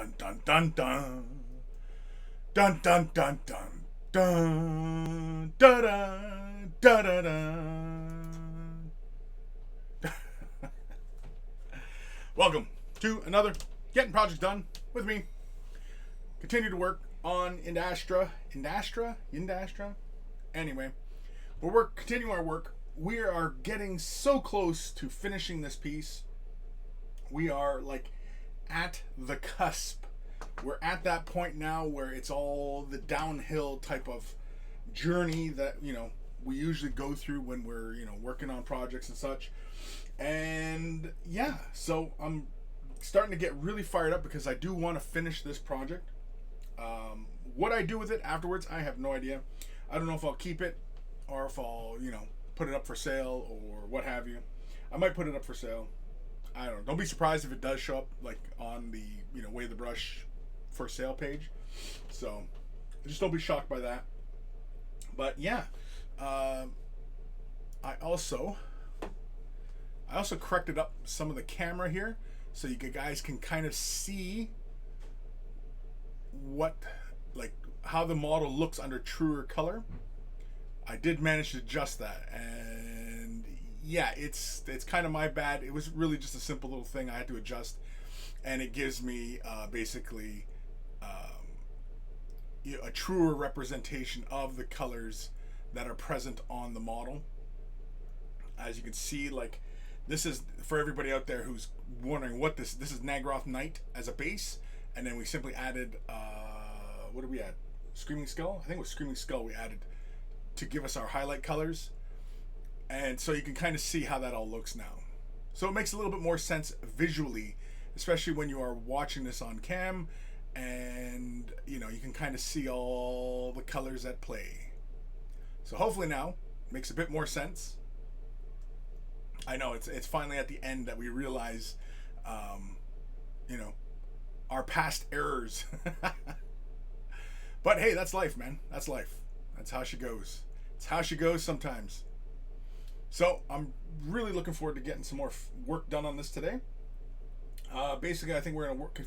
dun dun dun dun. Dun dun dun dun dun da da da da da. Welcome to another Getting Projects Done with me. Continue to work on Yndrasta. Anyway, we're continuing our work. We are getting so close to finishing this piece. We are like at the cusp. We're at that point now where it's all the downhill type of journey that, we usually go through when we're, working on projects and such. And yeah, so I'm starting to get really fired up because I do want to finish this project. What I do with it afterwards, I have no idea. I don't know if I'll keep it or if I'll, put it up for sale or what have you. I might put it up for sale. I don't know. Don't be surprised if it does show up like on the, Way the Brush for sale page. So just don't be shocked by that. But yeah, I also corrected up some of the camera here so you guys can kind of see how the model looks under truer color. I did manage to adjust that, and yeah, it's kind of my bad. It was really just a simple little thing I had to adjust, and it gives me basically a truer representation of the colors that are present on the model. As you can see, this is for everybody out there who's wondering what this is. Nagroth Night as a base, and then we simply added what did we add? Screaming Skull. I think it was Screaming Skull we added to give us our highlight colors, and so you can kind of see how that all looks now. So it makes a little bit more sense visually, especially when you are watching this on cam, and you can kind of see all the colors at play. So hopefully now it makes a bit more sense. I know it's finally at the end that we realize our past errors. But hey, that's life, man. That's life. That's how she goes. It's how she goes sometimes. So I'm really looking forward to getting some more work done on this today. Basically, I think we're going to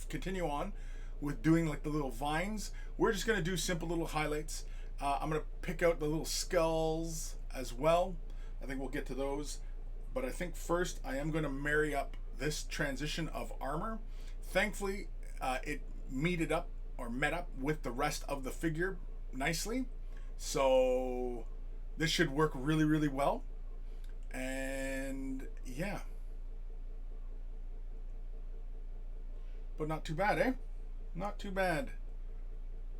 continue on with doing the little vines. We're just going to do simple little highlights. I'm going to pick out the little skulls as well. I think we'll get to those. But I think first I am going to marry up this transition of armor. Thankfully, it met up with the rest of the figure nicely. So this should work really, really well. And yeah. But not too bad, eh? Not too bad.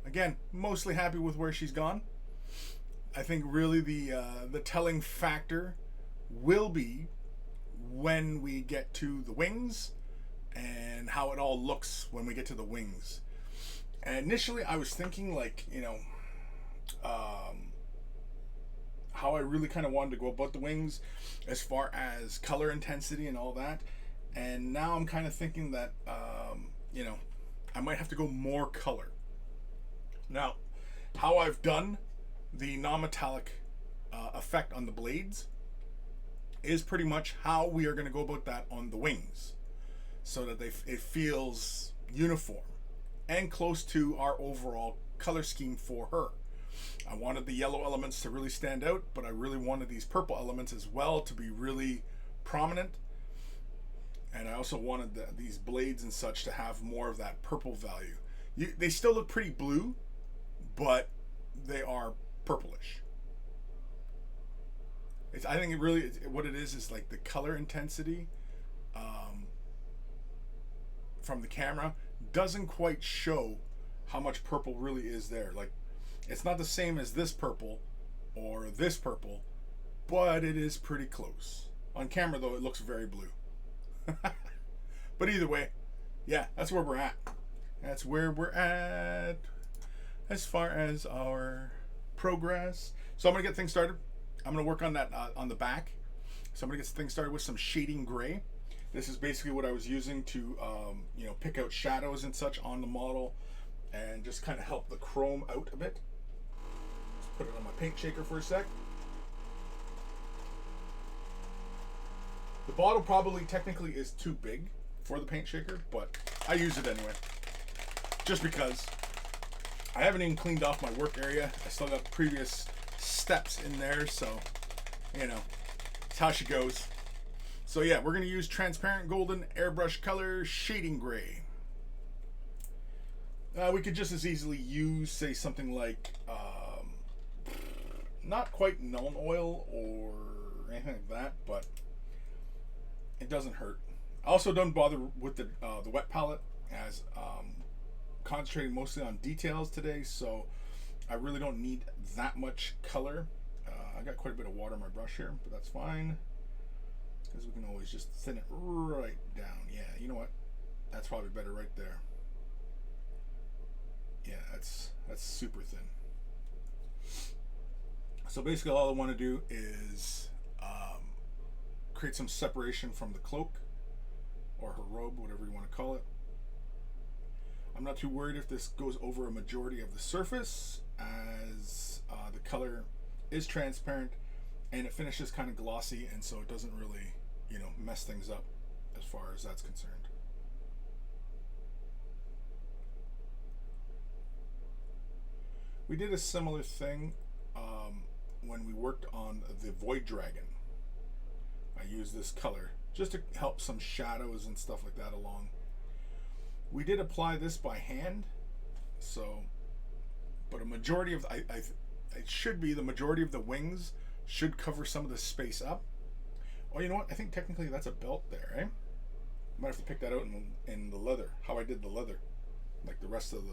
Again, mostly happy with where she's gone. I think really the telling factor will be when we get to the wings and how it all looks when we get to the wings. And initially I was thinking how I really kind of wanted to go about the wings as far as color intensity and all that. And now I'm kind of thinking that I might have to go more color. Now, how I've done the non-metallic effect on the blades is pretty much how we are going to go about that on the wings, so that it feels uniform and close to our overall color scheme for her. I wanted the yellow elements to really stand out, but I really wanted these purple elements as well to be really prominent. And I also wanted these blades and such to have more of that purple value. They still look pretty blue, but they are purplish. I think what it is the color intensity from the camera doesn't quite show how much purple really is there. It's not the same as this purple or this purple, but it is pretty close. On camera though, it looks very blue. But either way, yeah, that's where we're at. That's where we're at as far as our progress. So I'm gonna get things started. I'm going to work on that on the back. So I'm going to get things started with some shading gray. This is basically what I was using to, pick out shadows and such on the model and just kind of help the chrome out a bit. Let's put it on my paint shaker for a sec. The bottle probably technically is too big for the paint shaker, but I use it anyway. just because I haven't even cleaned off my work area. I still got previous steps in there, so, you know, it's how she goes. So yeah, we're going to use transparent golden airbrush color shading gray. We could just as easily use, say, something like, not quite Null Oil or anything like that, but it doesn't hurt. I also don't bother with the wet palette, as concentrating mostly on details today, so I really don't need that much color. I got quite a bit of water in my brush here, but that's fine, because we can always just thin it right down. Yeah, you know what? That's probably better right there. Yeah, that's super thin. So basically all I want to do is create some separation from the cloak, or her robe, whatever you want to call it. I'm not too worried if this goes over a majority of the surface, as the color is transparent and it finishes kind of glossy, and so it doesn't really, you know, mess things up as far as that's concerned. We did a similar thing when we worked on the Void Dragon. I used this color just to help some shadows and stuff like that along. We did apply this by hand, so, but a majority of, it should be the majority of the wings should cover some of the space up. Oh, you know what? I think technically that's a belt there, eh? Might have to pick that out in the leather, how I did the leather, like the rest of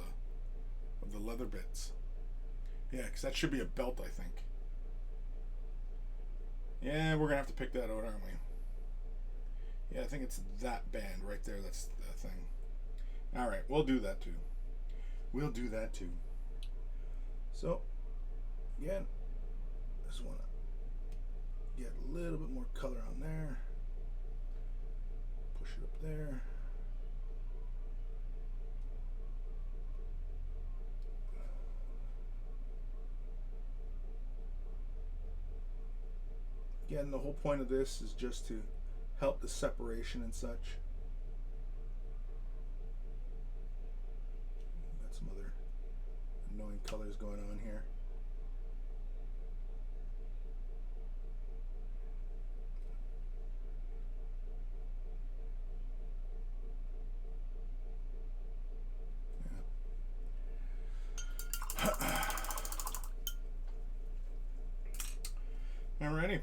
the leather bits. Yeah, because that should be a belt, I think. Yeah, we're gonna have to pick that out, aren't we? Yeah, I think it's that band right there. That's the thing. All right, we'll do that too. We'll do that too. So, again, just want to get a little bit more color on there. Push it up there. Again, the whole point of this is just to help the separation and such. Got some other annoying colors going on here. Alrighty.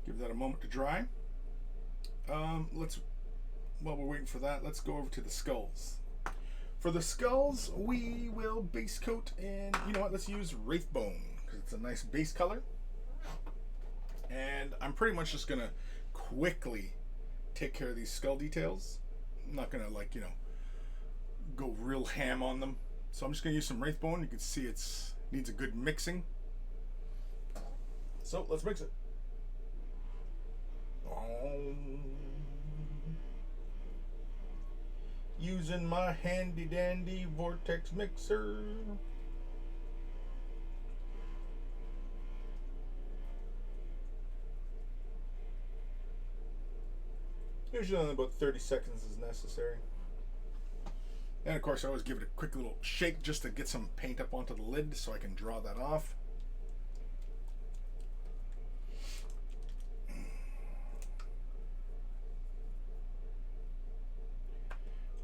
Give that a moment to dry. While we're waiting for that, let's go over to the skulls. For the skulls, we will base coat in, you know what, let's use Wraithbone, because it's a nice base color. And I'm pretty much just going to quickly take care of these skull details. I'm not going to, like, you know, go real ham on them. So I'm just going to use some Wraithbone. You can see it needs a good mixing. So let's mix it. Using my handy dandy vortex mixer. Usually only about 30 seconds is necessary. And of course I always give it a quick little shake just to get some paint up onto the lid so I can draw that off.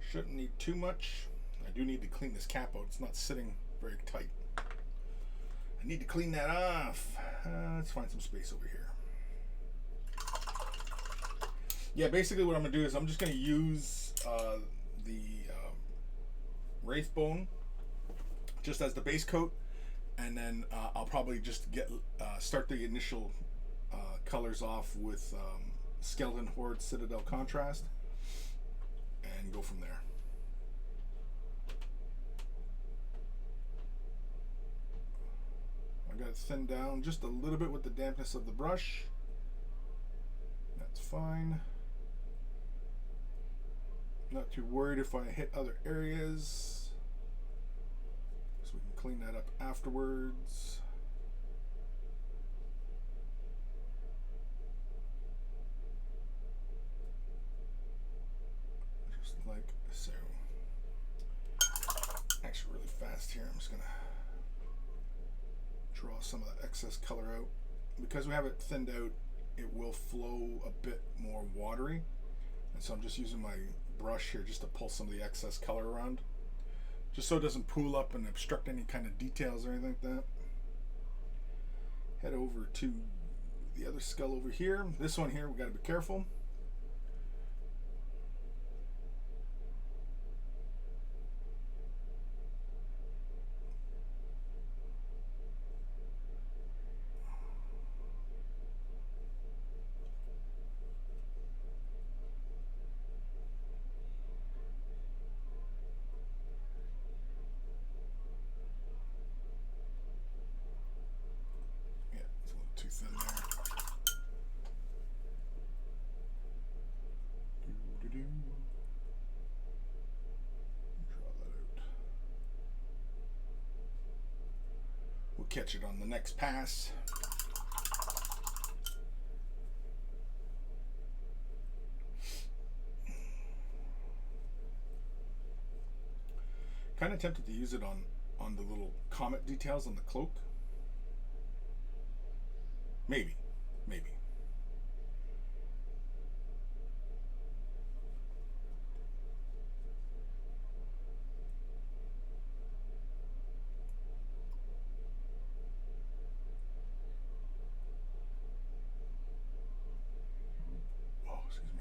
Shouldn't need too much. I do need to clean this cap out. It's not sitting very tight. I need to clean that off. Let's find some space over here. Yeah, basically what I'm going to do is I'm just going to use the Wraithbone just as the base coat, and then I'll probably just start the initial colors off with Skeleton Horde Citadel Contrast and go from there. I got it thinned down just a little bit with the dampness of the brush. That's fine. Not too worried if I hit other areas, so we can clean that up afterwards. Just like so. fast here. I'm just gonna draw some of the excess color out. Because we have it thinned out, it will flow a bit more watery. And so I'm just using my brush here just to pull some of the excess color around. Just so it doesn't pool up and obstruct any kind of details or anything like that. Head over to the other skull over here. This one here, we gotta be careful. Too thin there. Draw that out. We'll catch it on the next pass. Kind of tempted to use it on the little comet details on the cloak. Maybe. Oh, excuse me.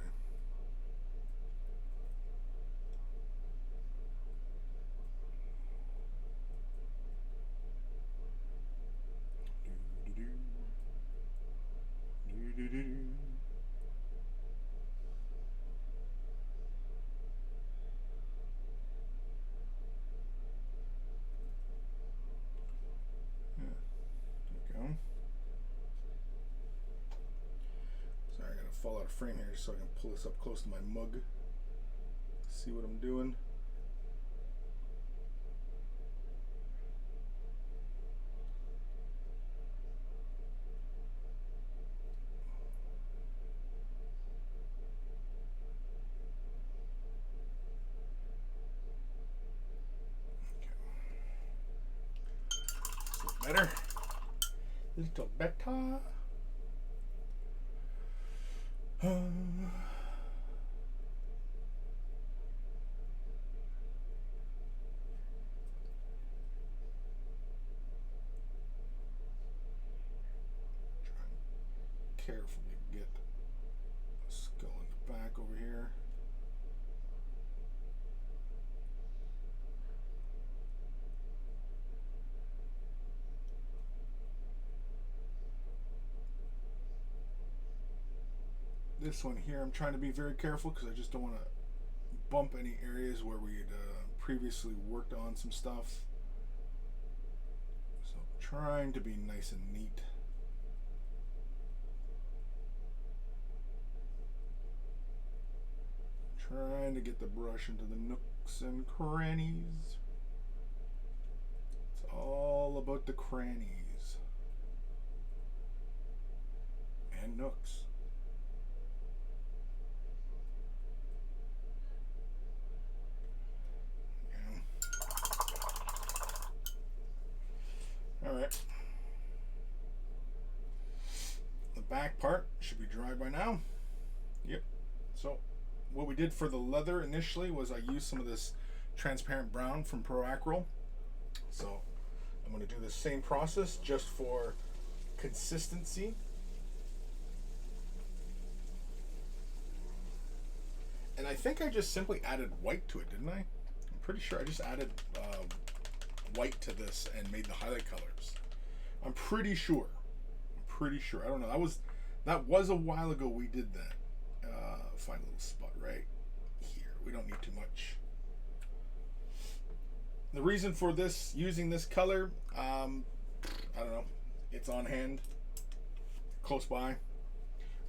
Fall out of frame here so I can pull this up close to my mug. See what I'm doing. Okay. Better. Little better. Carefully get the skull in the back over here. This one here, I'm trying to be very careful because I just don't want to bump any areas where we had previously worked on some stuff. So I'm trying to be nice and neat. Trying to get the brush into the nooks and crannies. It's all about the crannies and nooks. Alright. The back part should be dry by now. Yep. So what we did for the leather initially was I used some of this transparent brown from Pro Acryl. So I'm going to do the same process just for consistency. And I think I just simply added white to it, didn't I? I'm pretty sure I just added white to this and made the highlight colors. I'm pretty sure. I don't know. That was a while ago we did that. Find a little spot right here. We don't need too much. The reason for this, using this color, I don't know. It's on hand, close by.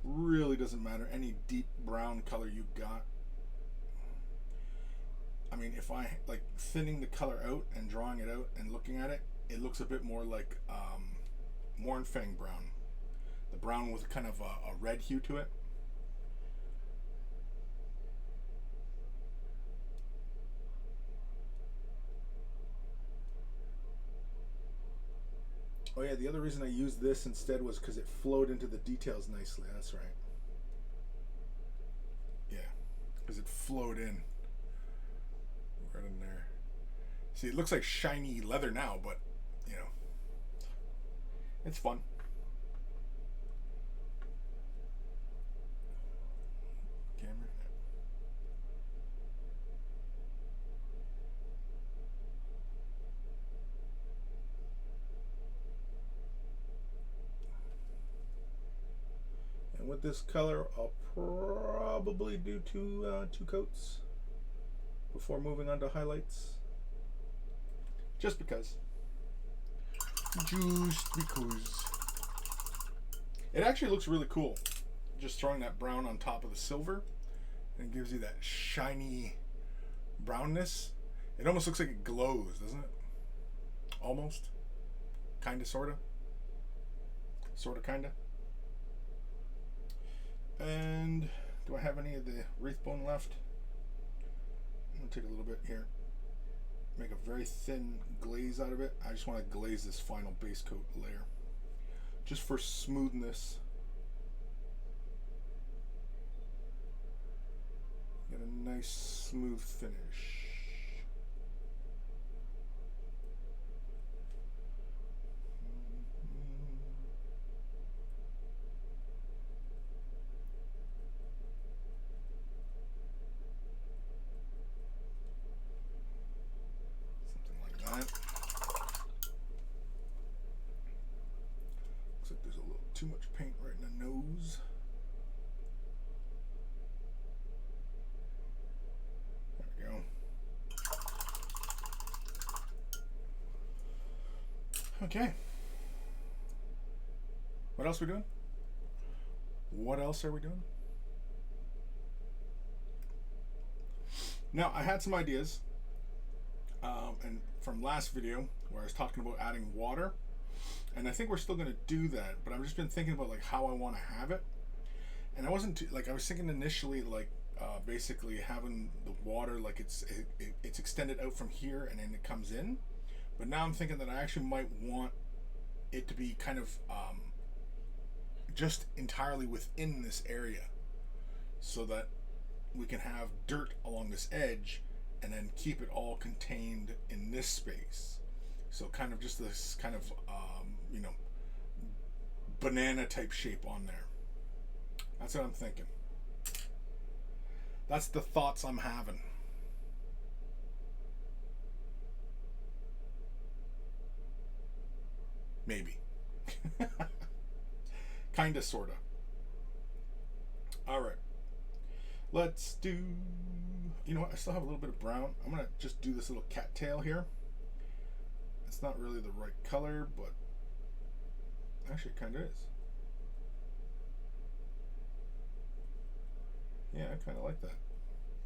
Really doesn't matter. Any deep brown color you got. I mean, if I like thinning the color out and drawing it out and looking at it, it looks a bit more like Mournfang brown. The brown with kind of a red hue to it. Oh yeah, the other reason I used this instead was because it flowed into the details nicely. That's right. Yeah, because it flowed in right in there. See, it looks like shiny leather now, but you know, it's fun. Camera. And with this color, I'll probably do two coats before moving on to highlights. Just because. Just because. It actually looks really cool. Just throwing that brown on top of the silver, and it gives you that shiny brownness. It almost looks like it glows, doesn't it? Almost. Kinda, sorta. Sorta, kinda. And do I have any of the wreath bone left? I'm gonna take a little bit here. Make a very thin glaze out of it. I just want to glaze this final base coat layer. Just for smoothness. Get a nice smooth finish. Too much paint right in the nose. There we go. Okay. What else are we doing? What else are we doing? Now, I had some ideas, and from last video where I was talking about adding water. And I think we're still going to do that, but I've just been thinking about like how I want to have it. And I wasn't like I was thinking initially like basically having the water like it's extended out from here and then it comes in. But now I'm thinking that I actually might want it to be kind of just entirely within this area, so that we can have dirt along this edge and then keep it all contained in this space. So kind of just this kind of you know, banana type shape on there. That's what I'm thinking. That's the thoughts I'm having. Maybe. Kinda, sorta. Alright. Let's do... You know what? I still have a little bit of brown. I'm going to just do this little cattail here. It's not really the right color, but actually it kind of is. Yeah, I kind of like that.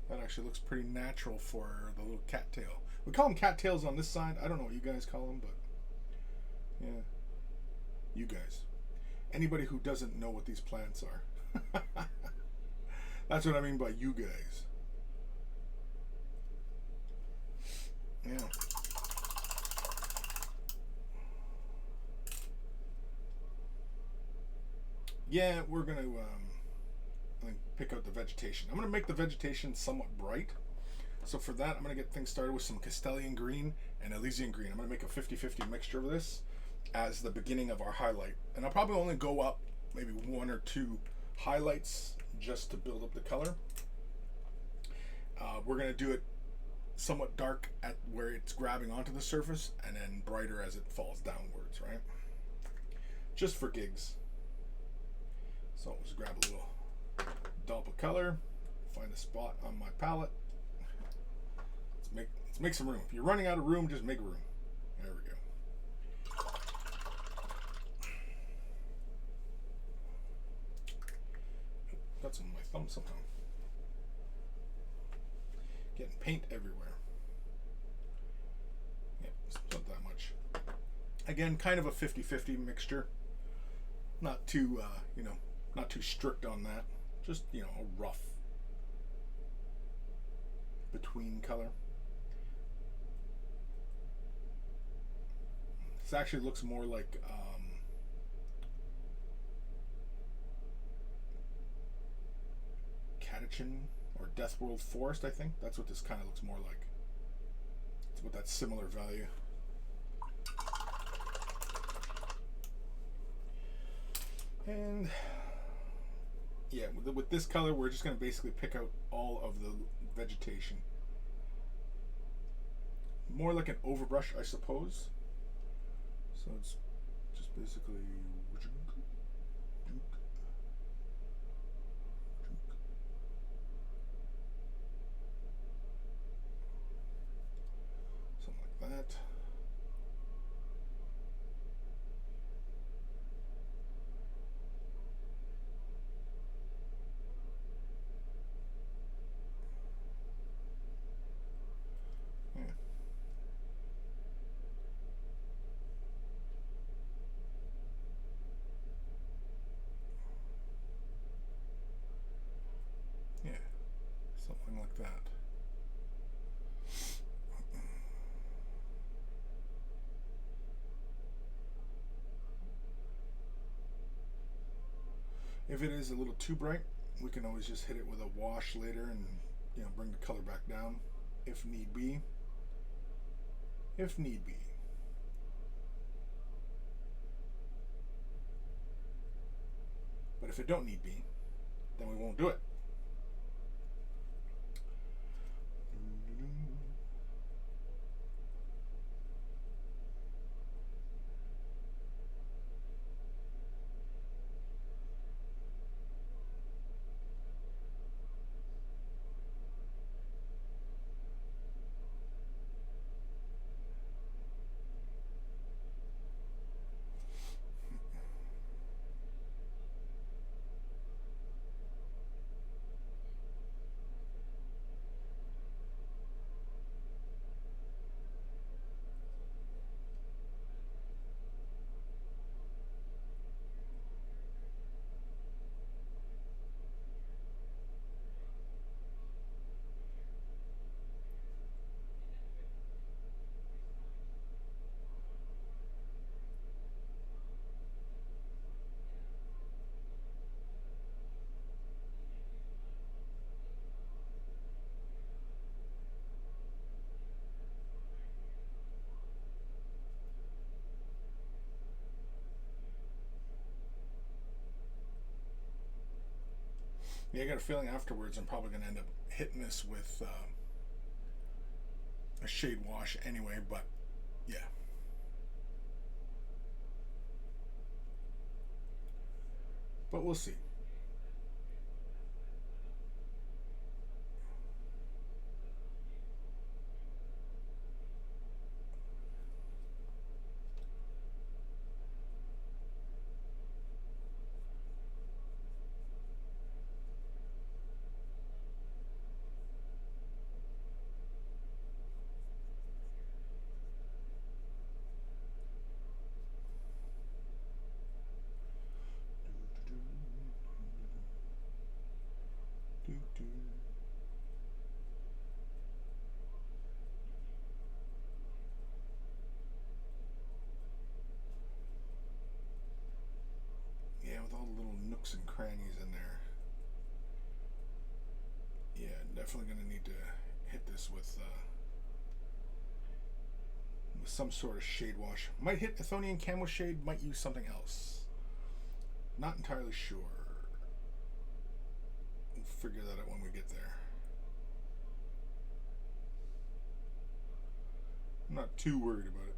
That actually looks pretty natural for the little cattail. We call them cattails on this side. I don't know what you guys call them, but yeah. You guys. Anybody who doesn't know what these plants are. That's what I mean by you guys. Yeah. Yeah, we're going to pick out the vegetation. I'm going to make the vegetation somewhat bright. So for that, I'm going to get things started with some Elysian Green and Elysian Green. I'm going to make a 50-50 mixture of this as the beginning of our highlight. And I'll probably only go up maybe 1 or 2 highlights just to build up the color. We're going to do it somewhat dark at where it's grabbing onto the surface and then brighter as it falls downwards, right? Just for gigs. So let's grab a little dollop of color, find a spot on my palette. Let's make some room. If you're running out of room, just make room. There we go. Got some on my thumb somehow. Getting paint everywhere. Yeah, it's not that much. Again, kind of a 50-50 mixture. Not too, you know, not too strict on that. Just, you know, a rough between color. This actually looks more like Catachin or Death World Forest, I think. That's what this kind of looks more like. It's with that similar value. And yeah, with this color, we're just going to basically pick out all of the vegetation. More like an overbrush, I suppose. So it's just basically something like that. Yeah, something like that. If it is a little too bright, we can always just hit it with a wash later and, you know, bring the color back down if need be. If need be. But if it don't need be, then we won't do it. Yeah, I got a feeling afterwards I'm probably going to end up hitting this with a shade wash anyway, but yeah. But we'll see. Yeah, with all the little nooks and crannies in there. Yeah, definitely going to need to hit this with some sort of shade wash. Might hit Athonian Camo Shade, might use something else. Not entirely sure. We'll figure that out when we get there. I'm not too worried about it.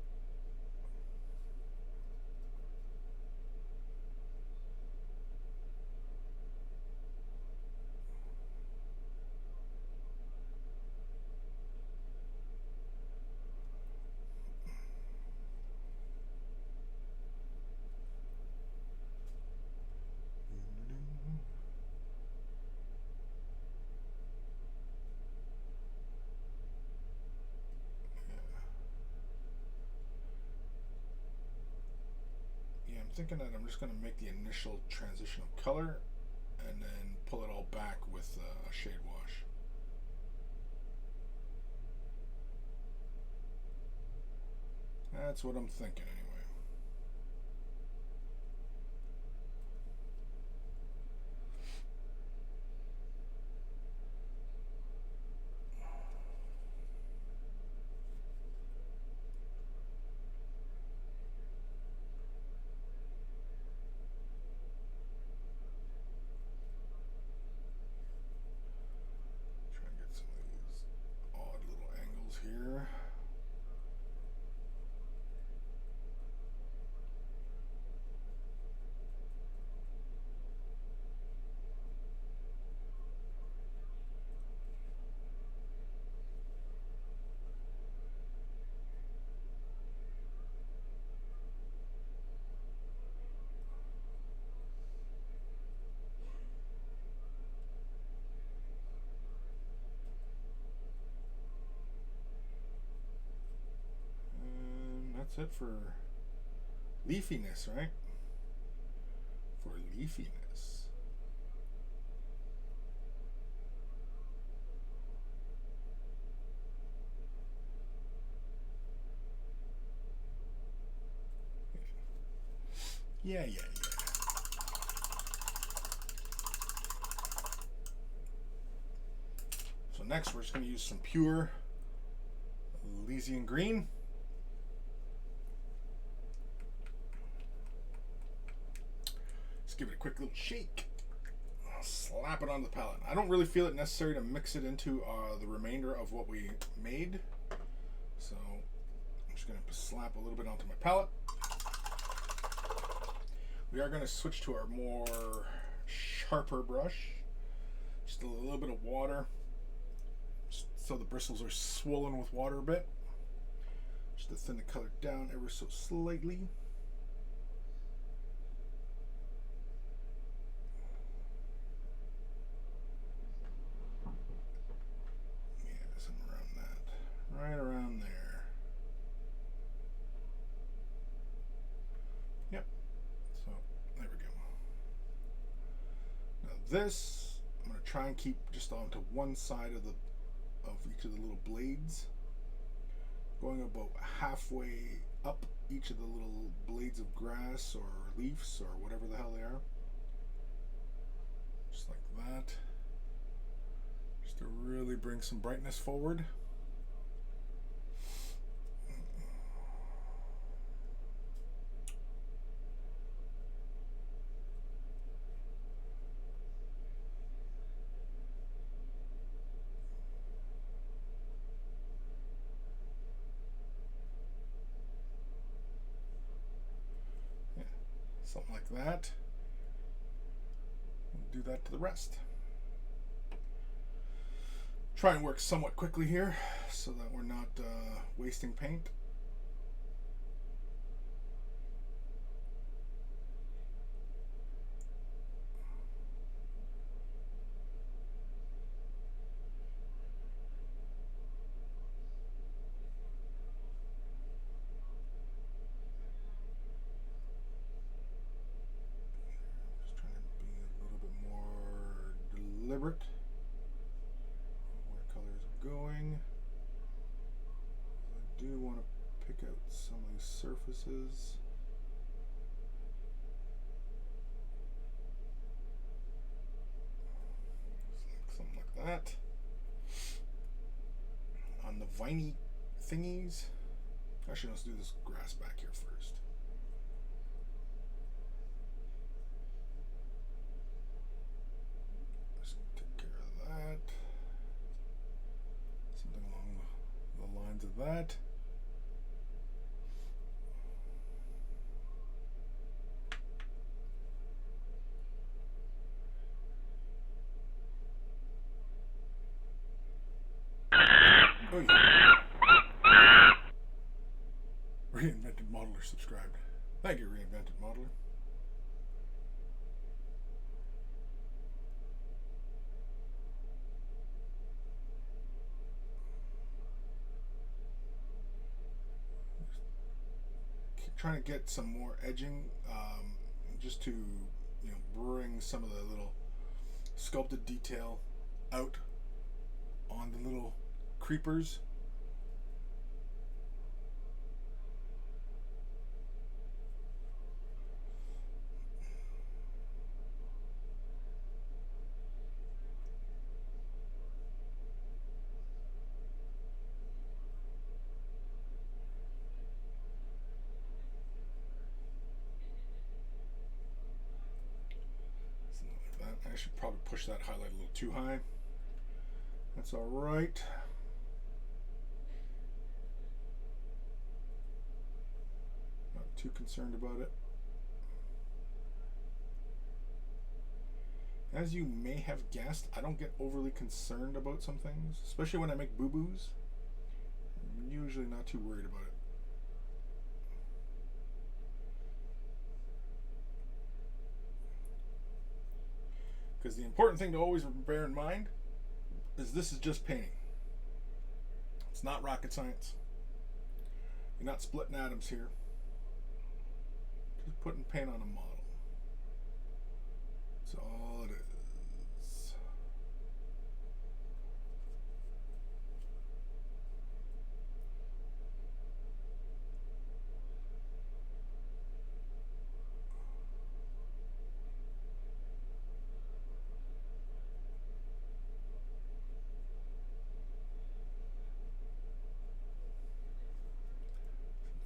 I'm thinking that I'm just going to make the initial transition of color and then pull it all back with a shade wash. That's what I'm thinking anyway. That's it for leafiness, right? For leafiness. Yeah. So next we're just going to use some pure Elysian Green. Just give it a quick little shake. Slap it on the palette. I don't really feel it necessary to mix it into the remainder of what we made. So I'm just going to slap a little bit onto my palette. We are going to switch to our more sharper brush. Just a little bit of water, just so the bristles are swollen with water a bit. Just to thin the color down ever so slightly. Yeah, something around that. Right around there. Yep. So, there we go. Now this, I'm going to try and keep just onto one side of each of the little blades. Going about halfway up each of the little blades of grass or leaves or whatever the hell they are. Just like that. Just to really bring some brightness forward. Something like that. And do that to the rest. Try and work somewhat quickly here so that we're not wasting paint. Deliberate where colors are going. I do want to pick out some of these surfaces. Something like that. On the viney thingies. Actually, let's do this grass back here first. Something along the lines of that. Oh, yeah. Reinvented Modeler subscribed. Thank you, Reinvented Modeler. Trying to get some more edging, just to bring some of the little sculpted detail out on the little creepers. I should probably push that highlight a little too high. That's all right. Not too concerned about it. As you may have guessed, I don't get overly concerned about some things, especially when I make boo-boos. I'm usually not too worried about it. Because the important thing to always bear in mind is this is just painting. It's not rocket science. You're not splitting atoms here. Just putting paint on a model. That's all it is.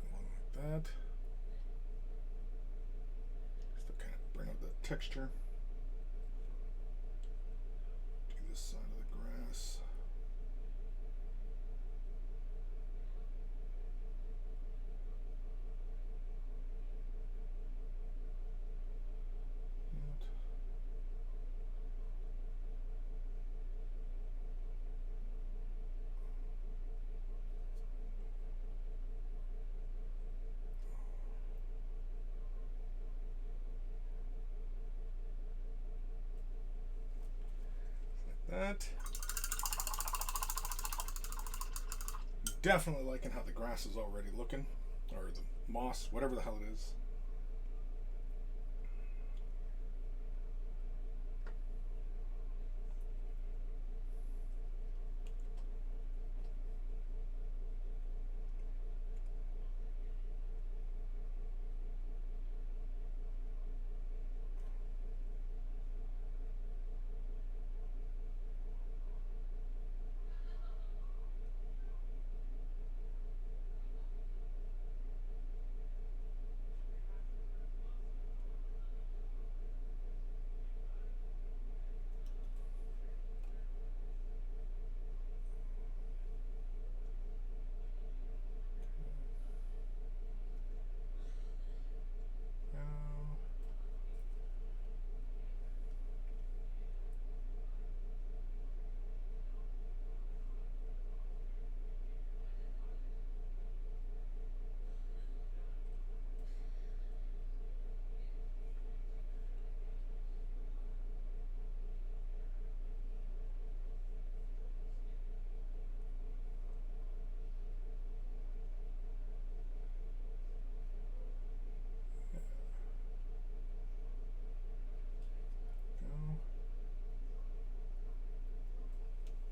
Something like that. Just to kind of bring out the texture. Do this side of the grass. That. Definitely liking how the grass is already looking, or the moss, whatever the hell it is.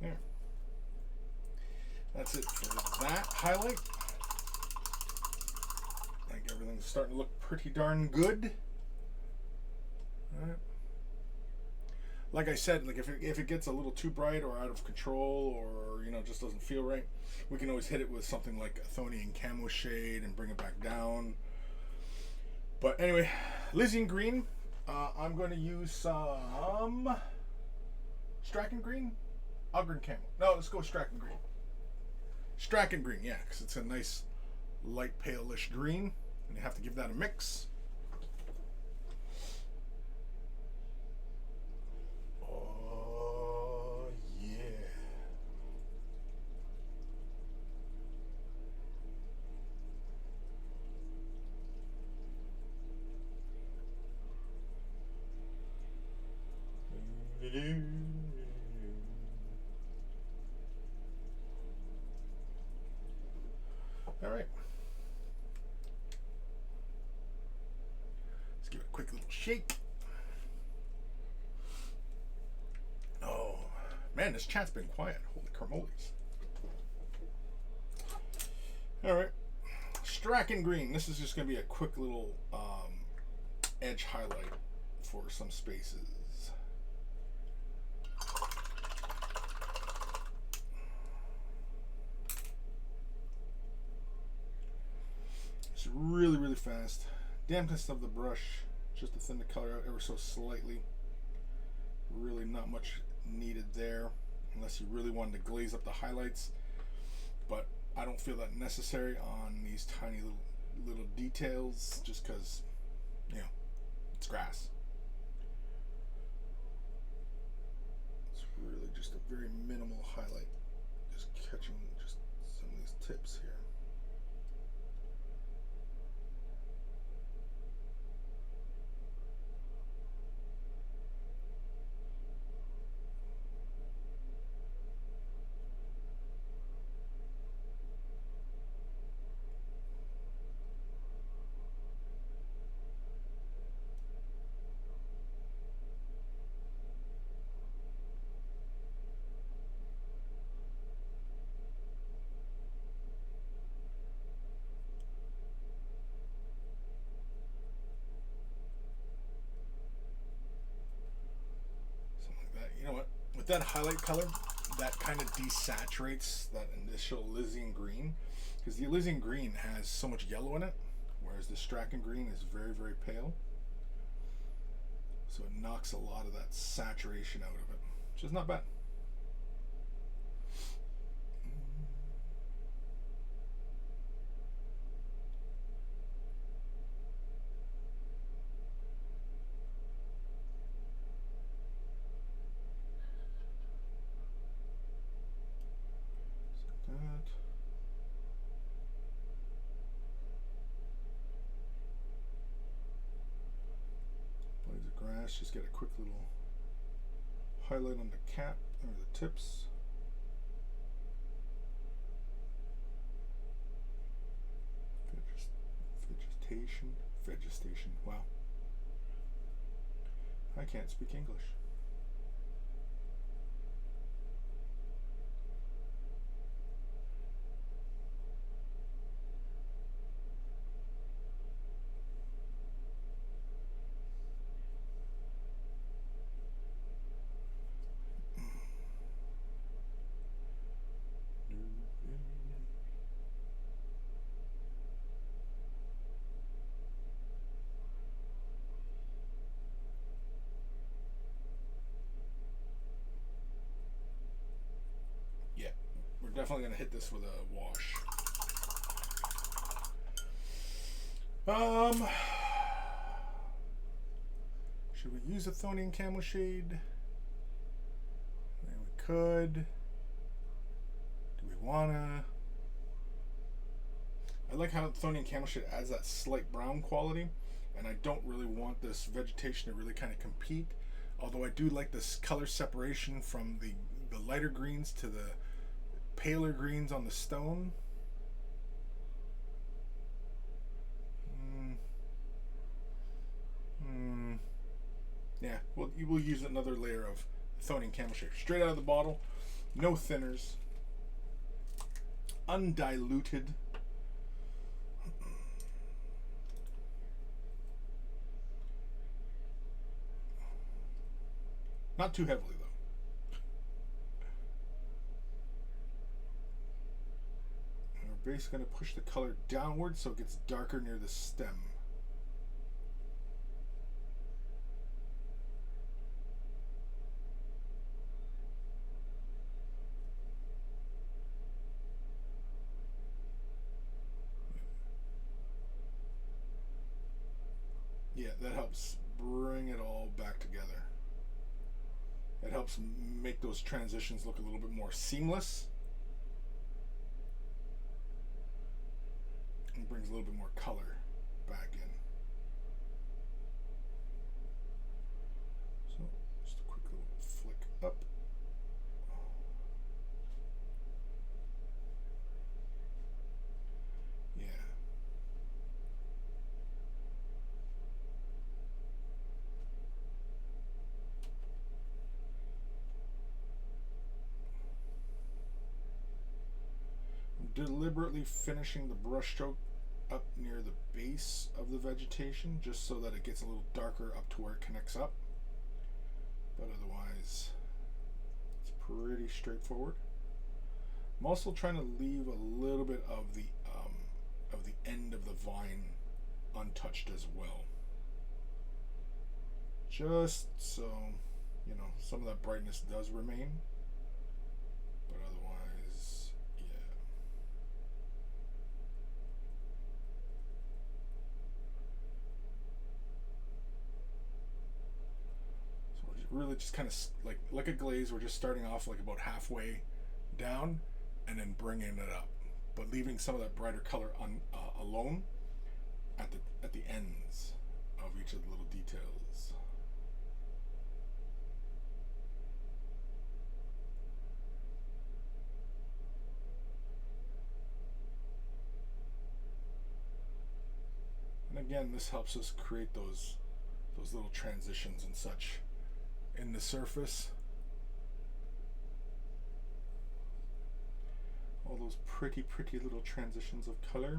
There. That's it for that highlight. I think everything's starting to look pretty darn good. All right. Like I said, like if it gets a little too bright or out of control, or just doesn't feel right, we can always hit it with something like a Athonian camo shade and bring it back down. But anyway, Elysian Green. I'm going to use some Citrine Green. Ogren camo. No, let's go with Citrine Green. Citrine Green, yeah, because it's a nice light palish green, and you have to give that a mix. Oh yeah. All right. Let's give it a quick little shake. Oh, man, this chat's been quiet. Holy carmoles. All right. Citrine Green. This is just going to be a quick little edge highlight for some spaces. Really, really fast. Dampness of the brush, just to thin the color out ever so slightly. Really not much needed there, unless you really wanted to glaze up the highlights. But I don't feel that necessary on these tiny little details, just because, it's grass. It's really just a very minimal highlight. Just catching just some of these tips here. But that highlight color, that kind of desaturates that initial Elysian Green, because the Elysian Green has so much yellow in it, whereas the Strachan Green is very, very pale. So it knocks a lot of that saturation out of it, which is not bad. Just get a quick little highlight on the cap or the tips. Vegetation. Wow. I can't speak English. Definitely gonna hit this with a wash. Should we use a Chthonian Camel Shade? Maybe we could. Do we wanna? I like how Chthonian Camel Shade adds that slight brown quality, and I don't really want this vegetation to really kind of compete. Although I do like this color separation from the lighter greens to the paler greens on the stone. Yeah, well, you will use another layer of Chthonian Camel Shade. Straight out of the bottle, no thinners, undiluted. Not too heavily, though. And we're basically going to push the color downward so it gets darker near the stem. Yeah, that helps bring it all back together. It helps make those transitions look a little bit more seamless. And brings a little bit more color back in. So, just a quick little flick up. Yeah. Deliberately finishing the brush stroke up near the base of the vegetation just so that it gets a little darker up to where it connects up, but otherwise it's pretty straightforward. I'm also trying to leave a little bit of the end of the vine untouched as well, just so you know some of that brightness does remain, but otherwise, yeah. So we're really just kind of like a glaze. We're just starting off like about halfway down and then bringing it up, but leaving some of that brighter color alone at the ends of each of the little details. And again, this helps us create those little transitions and such in the surface. All those pretty little transitions of color.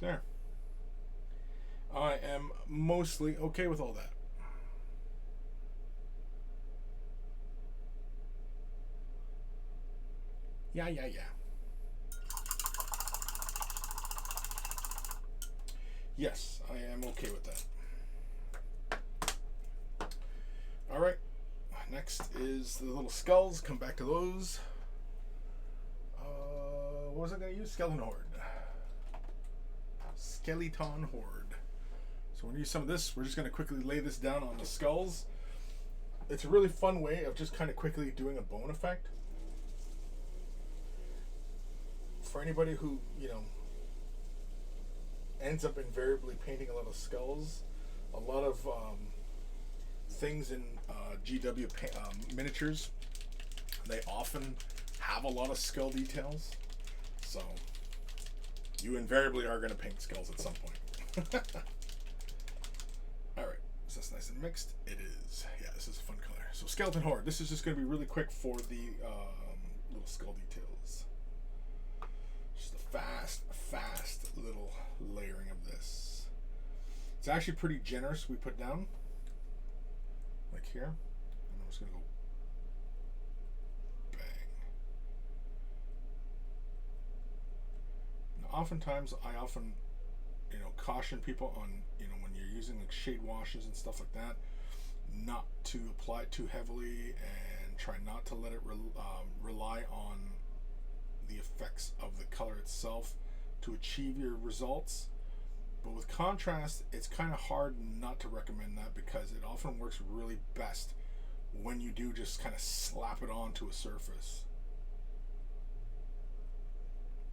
There. I am mostly okay with all that. Yeah. Yes, I am okay with that. Alright, next is the little skulls. Come back to those. What was I going to use? Skeleton Horde. Skeleton Horde. So we're going to use some of this. We're just going to quickly lay this down on the skulls. It's a really fun way of just kind of quickly doing a bone effect. For anybody who, you know, ends up invariably painting a lot of skulls, a lot of things in GW miniatures, they often have a lot of skull details. So you invariably are going to paint skulls at some point. Alright, is this nice and mixed? It is. Yeah, this is a fun color. So Skeleton Horde. This is just going to be really quick for the little skull details. Just a fast little layering of this. It's actually pretty generous. We put down like here, and I'm just gonna go bang. Now, oftentimes I often, you know, caution people on, you know, when you're using like shade washes and stuff like that, not to apply it too heavily and try not to let it rely on the effects of the color itself to achieve your results. But with contrast, it's kind of hard not to recommend that, because it often works really best when you do just kind of slap it onto a surface.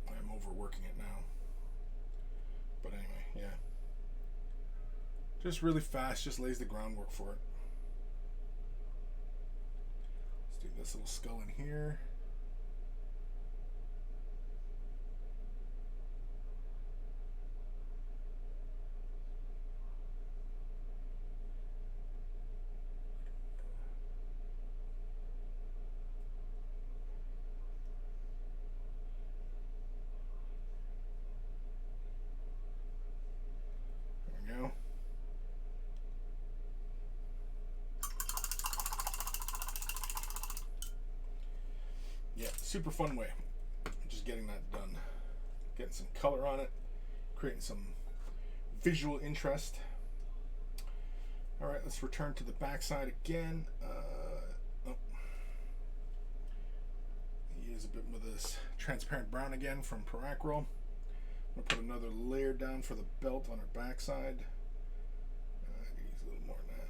I'm overworking it now. But anyway, yeah. Just really fast, just lays the groundwork for it. Let's do this little skull in here. Super fun way of just getting that done. Getting some color on it, creating some visual interest. Alright, let's return to the backside again. Use a bit of this transparent brown again from Paracryl. I'm going to put another layer down for the belt on our backside. I can use a little more than that.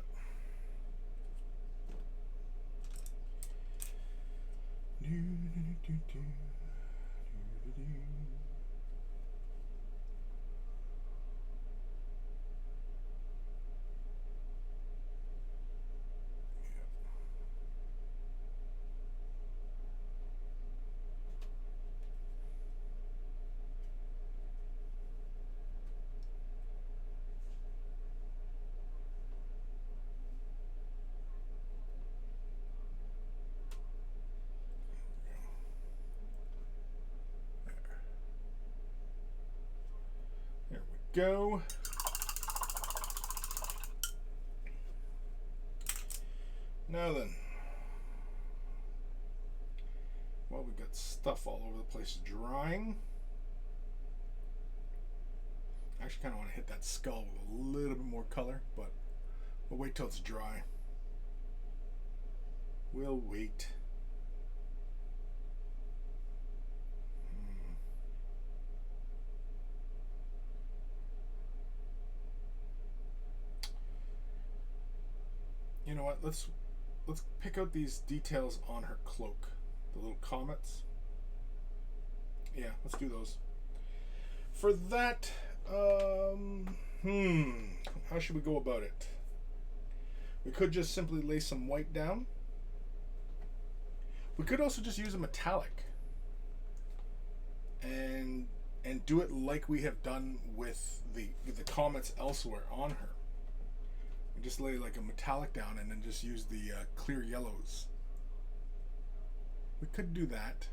Go. Now then, well, we've got stuff all over the place drying. I actually kind of want to hit that skull with a little bit more color, but we'll wait till it's dry. We'll wait. You know what? Let's pick out these details on her cloak, the little comets. Yeah, let's do those. For that, how should we go about it? We could just simply lay some white down. We could also just use a metallic and do it like we have done with the comets elsewhere on her. Just lay like a metallic down and then just use the clear yellows. We could do that.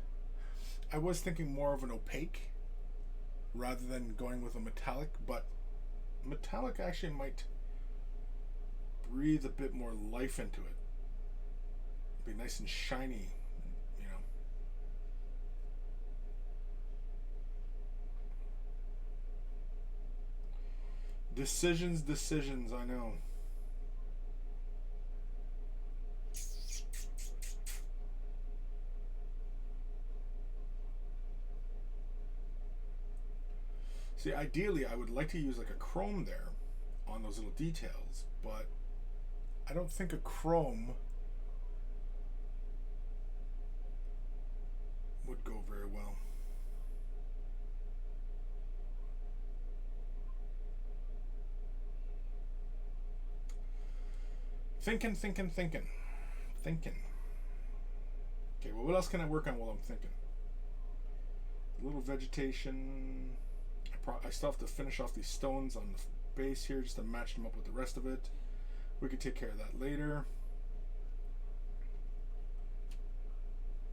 I was thinking more of an opaque, rather than going with a metallic, but metallic actually might breathe a bit more life into it. Be nice and shiny, you know. Decisions, I know. See, ideally, I would like to use like a chrome there on those little details, but I don't think a chrome would go very well. Thinking. Okay, well, what else can I work on while I'm thinking? A little vegetation. I still have to finish off these stones on the base here just to match them up with the rest of it. We could take care of that later.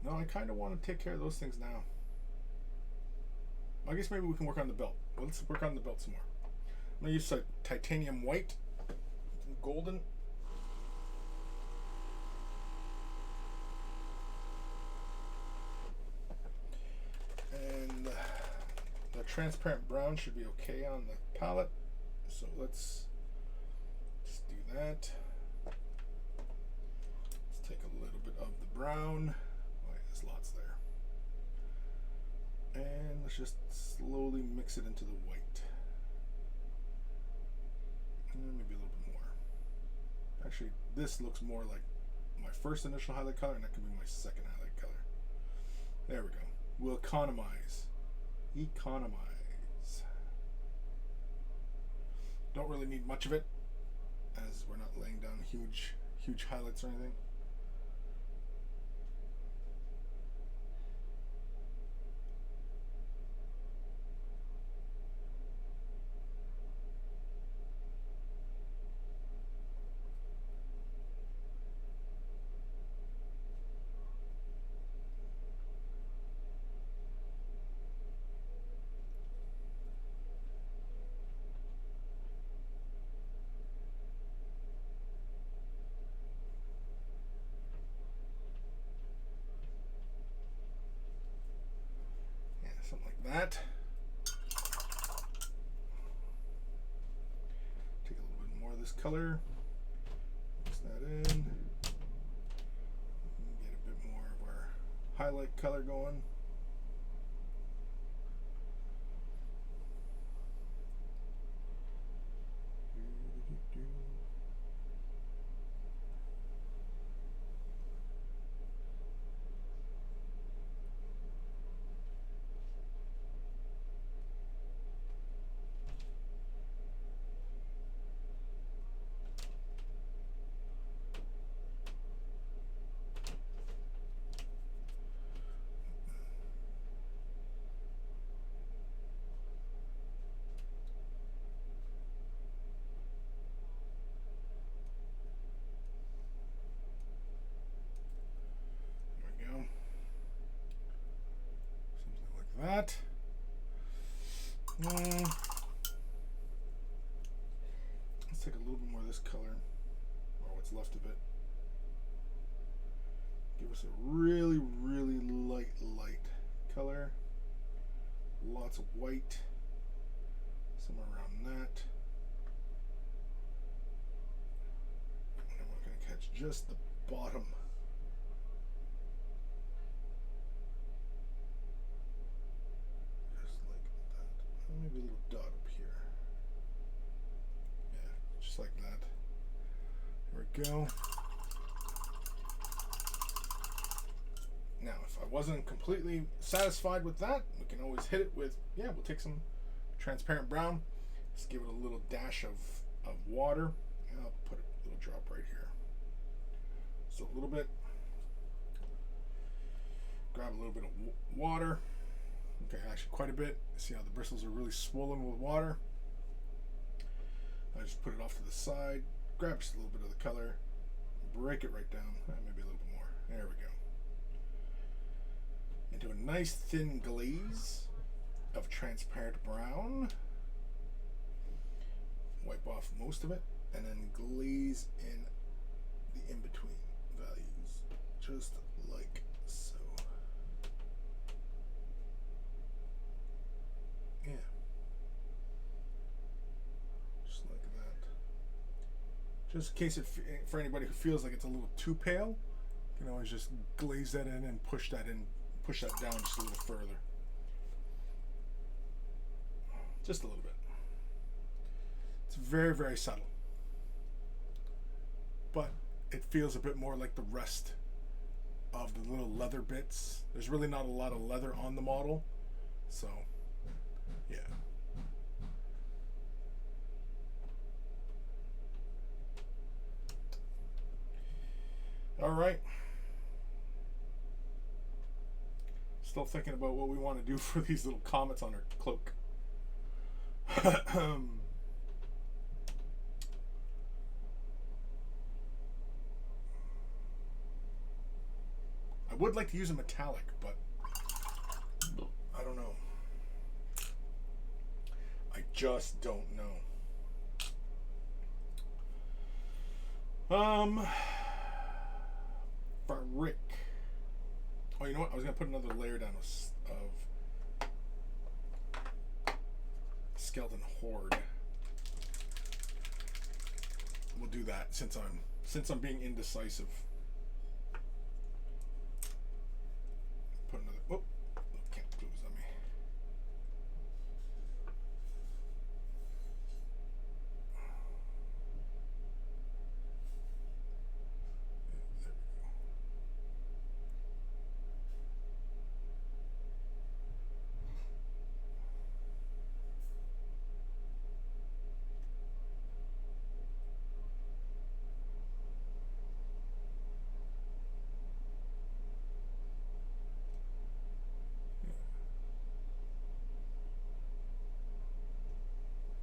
No, I kind of want to take care of those things now. I guess maybe we can work on the belt. Well, let's work on the belt some more. I'm going to use titanium white, golden. And the transparent brown should be okay on the palette. So let's just do that. Let's take a little bit of the brown. Oh, yeah, there's lots there. And let's just slowly mix it into the white. And maybe a little bit more. Actually, this looks more like my first initial highlight color, and that can be my second highlight color. There we go. We'll economize. Don't really need much of it, as we're not laying down huge highlights or anything. Something like that. Take a little bit more of this color. Mix that in. Get a bit more of our highlight color going. That. Let's take a little bit more of this color, or what's left of it. Give us a really, really light color. Lots of white, somewhere around that. And we're going to catch just the bottom. Maybe a little dot up here. Yeah, just like that. There we go. Now, if I wasn't completely satisfied with that, we can always hit it with, we'll take some transparent brown. Let's give it a little dash of water. And I'll put a little drop right here. So a little bit. Grab a little bit of water. Okay, actually quite a bit. See how the bristles are really swollen with water. I just put it off to the side, grab just a little bit of the color, break it right down, maybe a little bit more. There we go. Into a nice thin glaze. of transparent brown. Wipe off most of it, and then glaze in the in-between values, just like so. Yeah. Just like that. Just in case for anybody who feels like it's a little too pale, you can always just glaze that in and push that down just a little further. Just a little bit. It's very, very subtle. But it feels a bit more like the rest of the little leather bits. There's really not a lot of leather on the model. So, yeah. All right. Still thinking about what we want to do for these little comets on her cloak. I would like to use a metallic, but I don't know. I just don't know. Brick. Oh, you know what? I was gonna put another layer down of skeleton horde. We'll do that since I'm being indecisive. Put another. Oh, can't close on me.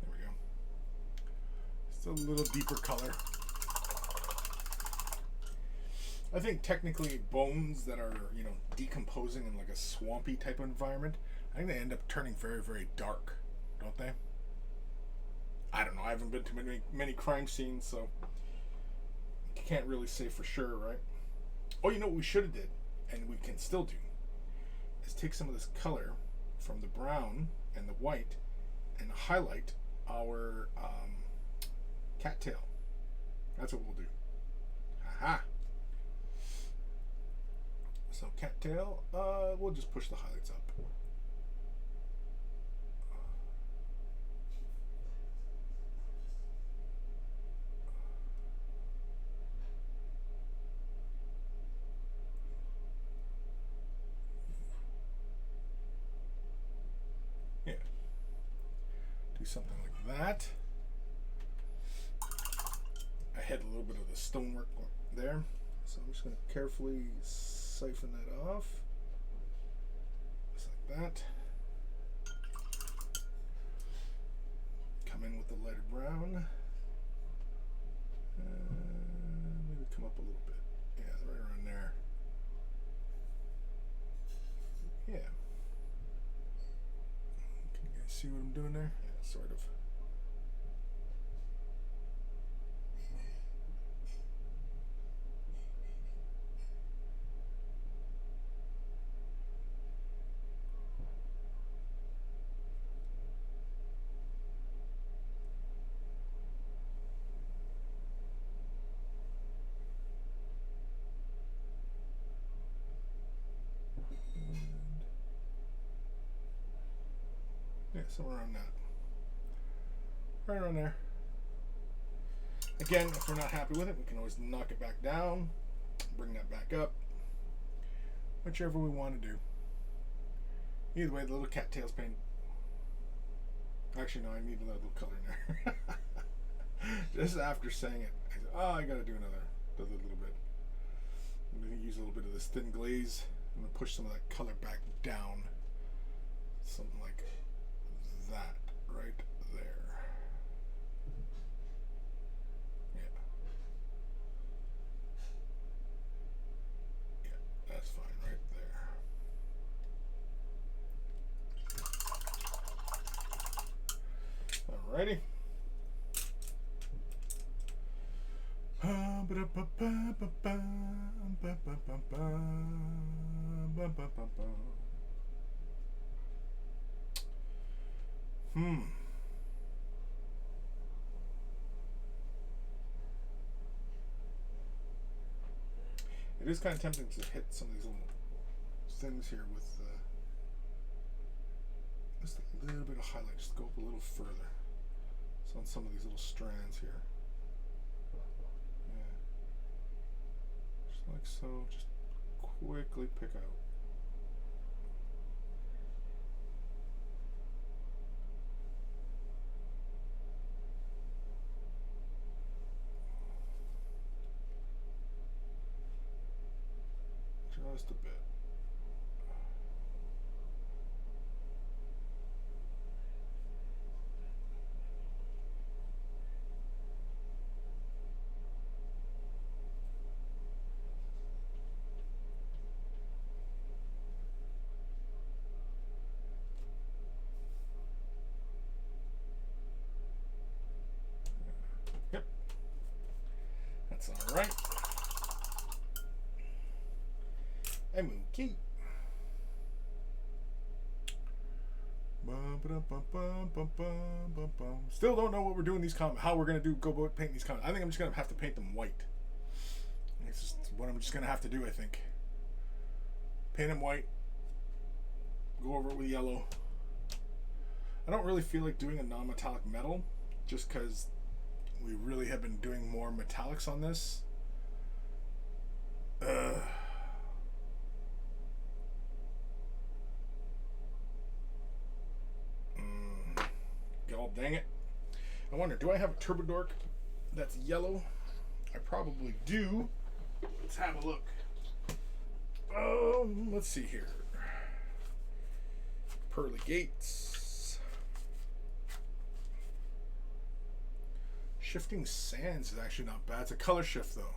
There we go. A little deeper color. I think technically bones that are, decomposing in like a swampy type of environment, I think they end up turning very, very dark, don't they? I don't know. I haven't been to many crime scenes, so you can't really say for sure, right? Oh, you know what we should have did, and we can still do, is take some of this color from the brown and the white and highlight our cattail. That's what we'll do. Haha. So cattail, we'll just push the highlights up. Yeah. Do something like that. I had a little bit of the stonework there, so I'm just going to carefully siphon that off, just like that. Come in with the lighter brown, maybe come up a little bit, yeah, right around there. Yeah. Can you guys see what I'm doing there? Yeah, sort of. Yeah, somewhere around that. Right around there. Again, if we're not happy with it, we can always knock it back down, bring that back up, whichever we want to do. Either way, the little cattail's paint. Actually, no, I need a little color in there. Just after saying it, I said, oh, I gotta do another little bit. I'm gonna use a little bit of this thin glaze. I'm gonna push some of that color back down. Something like that right there. Yeah. Yeah, that's fine right there. Alrighty. It is kind of tempting to hit some of these little things here with just a little bit of highlight, just go up a little further. So on some of these little strands here. Yeah. Just like so, just quickly pick out. Just a bit. Yep. That's all right. I'm okay. Still don't know what we're doing these comments. How we're gonna go about painting these comments. I think I'm just gonna have to paint them white. It's just what I'm just gonna have to do. I think. Paint them white. Go over it with yellow. I don't really feel like doing a non-metallic metal, just because we really have been doing more metallics on this. God dang it. I wonder, do I have a Turbo Dork that's yellow? I probably do. Let's have a look. Let's see here. Pearly Gates. Shifting Sands is actually not bad. It's a color shift though.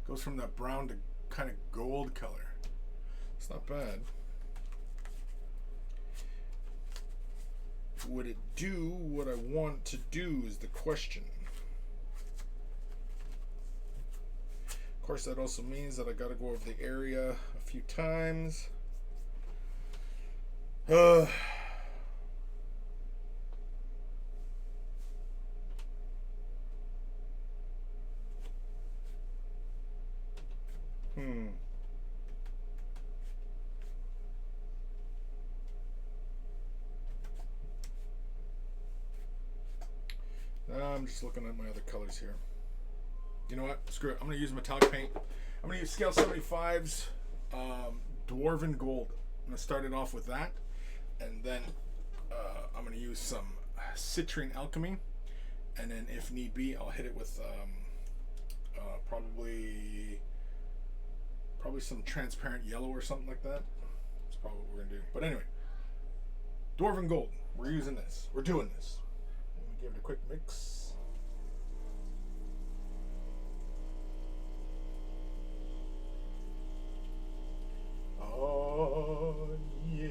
Goes from that brown to kind of gold color. It's not bad. Would it do what I want to do is the question. Of course, that also means that I got to go over the area a few times. I'm just looking at my other colors here. You know what? Screw it. I'm going to use metallic paint. I'm going to use Scale 75's Dwarven Gold. I'm going to start it off with that. And then I'm going to use some Citrine Alchemy. And then if need be, I'll hit it with probably some transparent yellow or something like that. That's probably what we're going to do. But anyway, Dwarven Gold. We're using this. We're doing this. Let me give it a quick mix. Oh, yeah.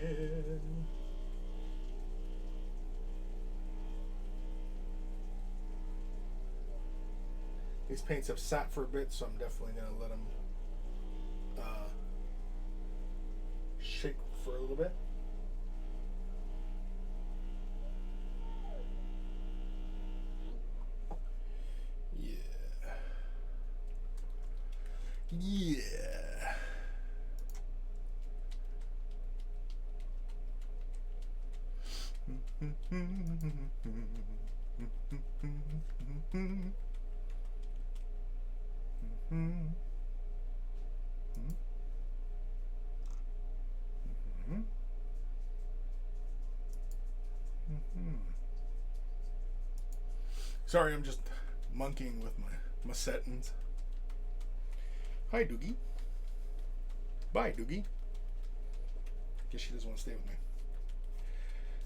These paints have sat for a bit, so I'm definitely going to let them shake for a little bit. Yeah. Sorry, I'm just monkeying with my settings. Hi, Doogie. Bye, Doogie. Guess she doesn't want to stay with me.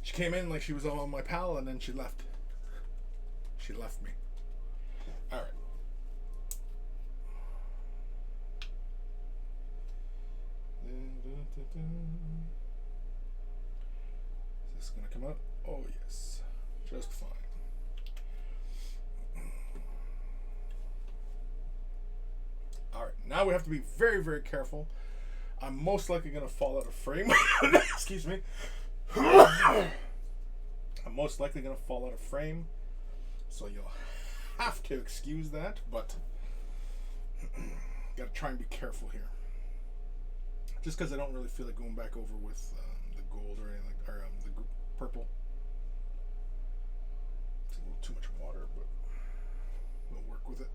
She came in like she was all my pal, and then she left. She left me. All right. Is this gonna come out? Oh yes, just fine. Now we have to be very, very careful. I'm most likely going to fall out of frame. Excuse me. I'm most likely going to fall out of frame. So you'll have to excuse that, but got to try and be careful here. Just because I don't really feel like going back over with the gold or anything like, or the purple. It's a little too much water, but we'll work with it.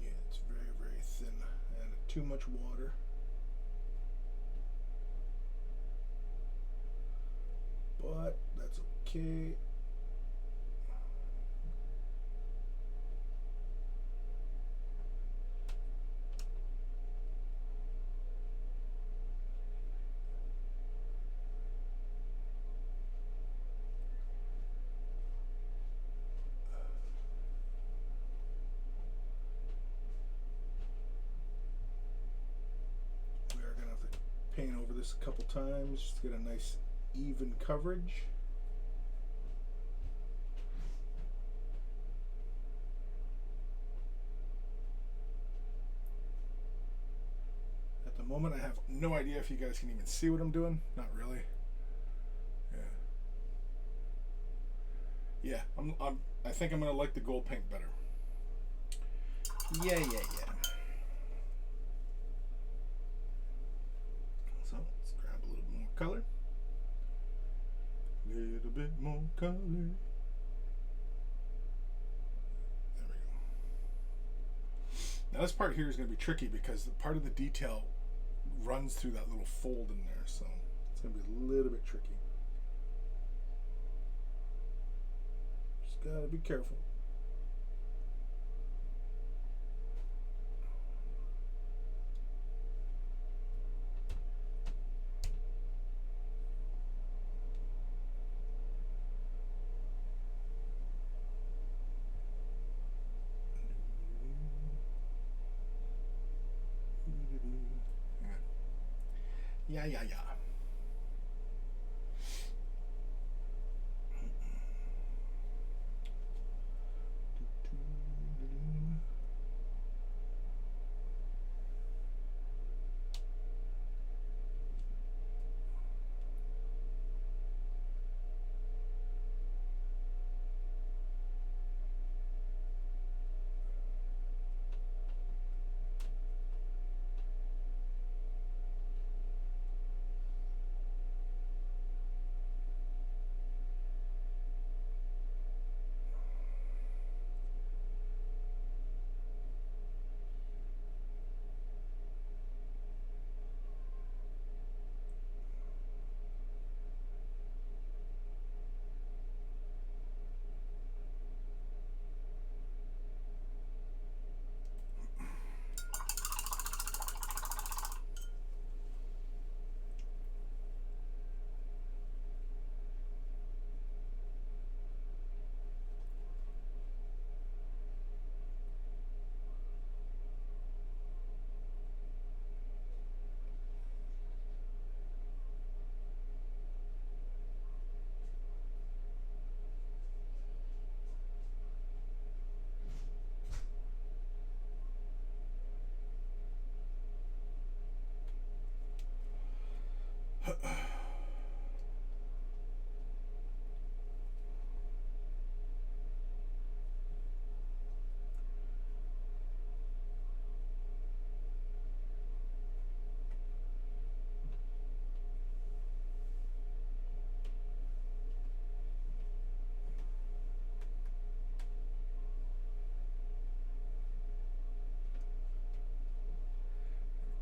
Yeah, it's very, very thin and too much water. But that's okay. We are going to have to paint over this a couple times just to get a nice even coverage. At the moment, I have no idea if you guys can even see what I'm doing. Not really. Yeah, I think I'm gonna like the gold paint better. Yeah. So let's grab a little bit more color. Little bit more color. There we go. Now this part here is going to be tricky because part of the detail runs through that little fold in there, so it's going to be a little bit tricky. Just got to be careful.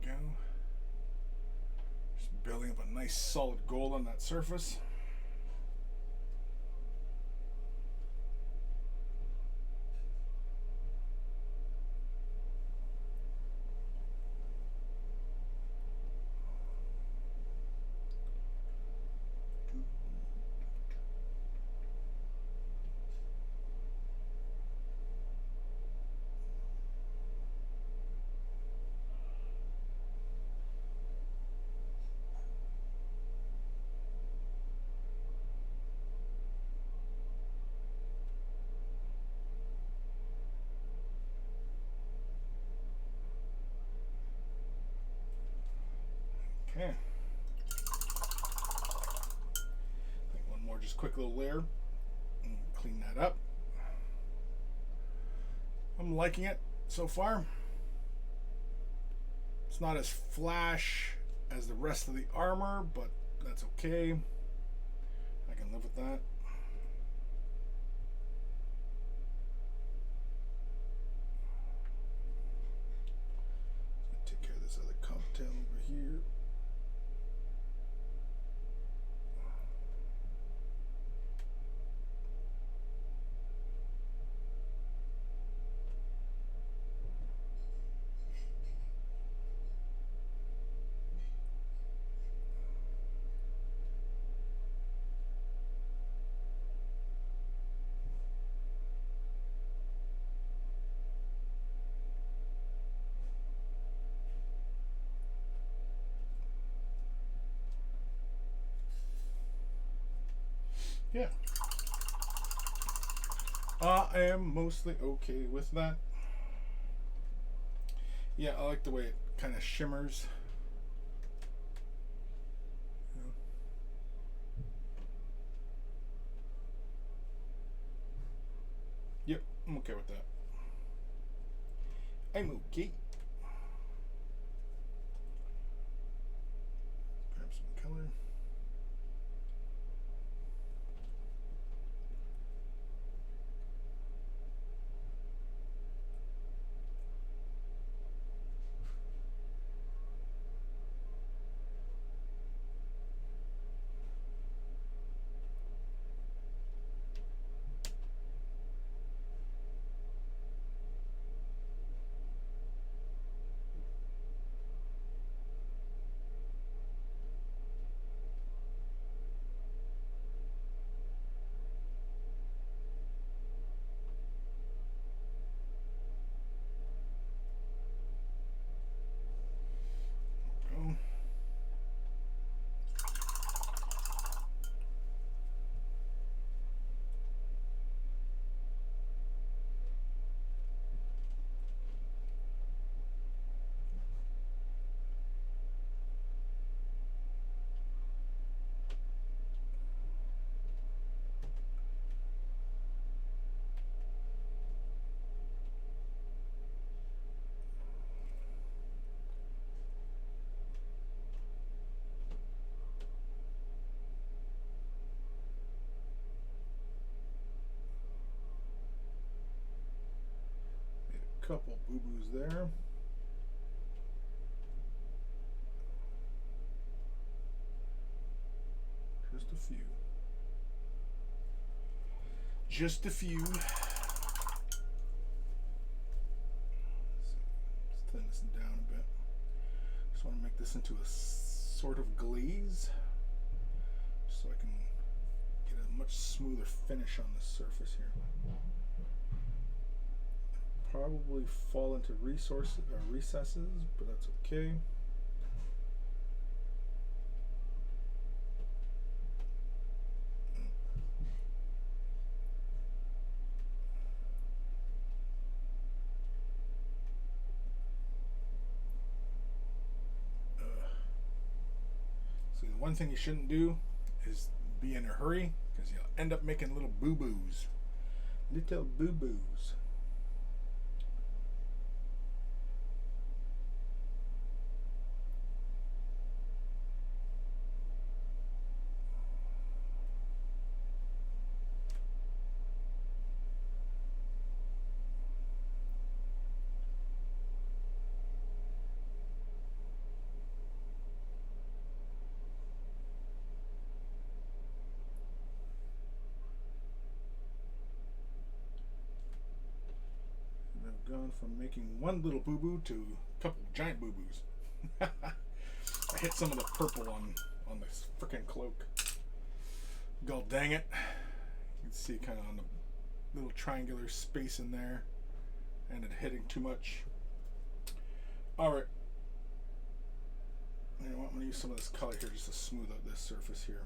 Yeah. Just building up a nice solid gold on that surface. Okay. I think one more just quick little layer. And clean that up. I'm liking it so far. It's not as flash as the rest of the armor, but that's okay. I can live with that. Take care of this other cocktail over here. Yeah. I am mostly okay with that. Yeah, I like the way it kind of shimmers. Yep, I'm okay with that. I'm okay. Grab some color. Couple boo-boos there. Just a few. Just a few. Let's thin this down a bit. Just want to make this into a sort of glaze so I can get a much smoother finish on the surface here. Probably fall into recesses, but that's okay. See, the one thing you shouldn't do is be in a hurry, because you'll end up making little boo-boos. Little boo-boos. Gone from making one little boo-boo to a couple giant boo-boos. I hit some of the purple on this frickin' cloak. God dang it. You can see kind of on the little triangular space in there, and it hitting too much. Alright. You know what, I'm going to use some of this color here just to smooth out this surface here.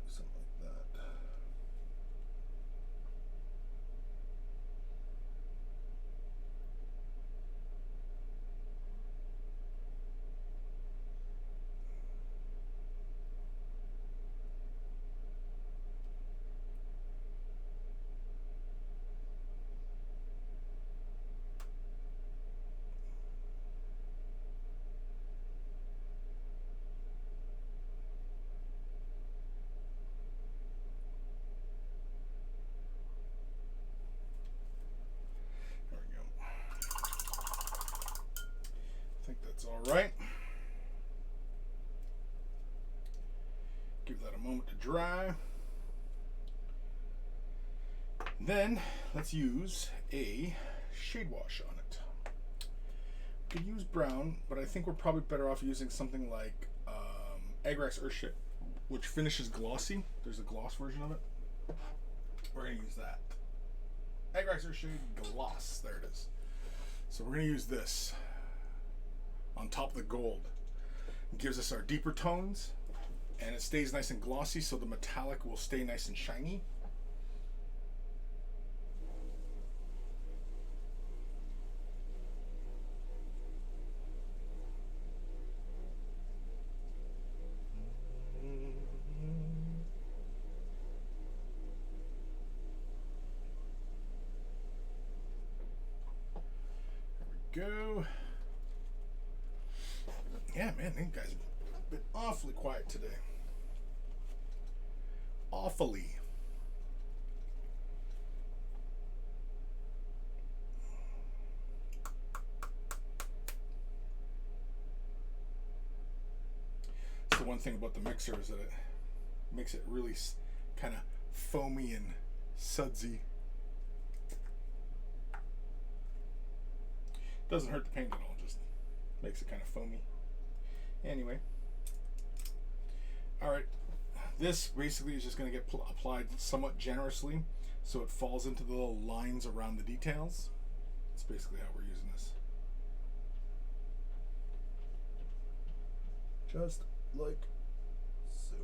Something like that. Then let's use a shade wash on it. We could use brown, but I think we're probably better off using something like Agrax Earthship, which finishes glossy. There's a gloss version of it. We're going to use that. Agrax Earthshade Gloss. There it is. So we're going to use this on top of the gold. It gives us our deeper tones, and it stays nice and glossy, so the metallic will stay nice and shiny. Go. Yeah, man, these guys have been awfully quiet today. Awfully. So one thing about the mixer is that it makes it really kind of foamy and sudsy. Doesn't hurt the paint at all, just makes it kind of foamy. Anyway, all right, this basically is just going to get applied somewhat generously so it falls into the little lines around the details. That's basically how we're using this. Just like so.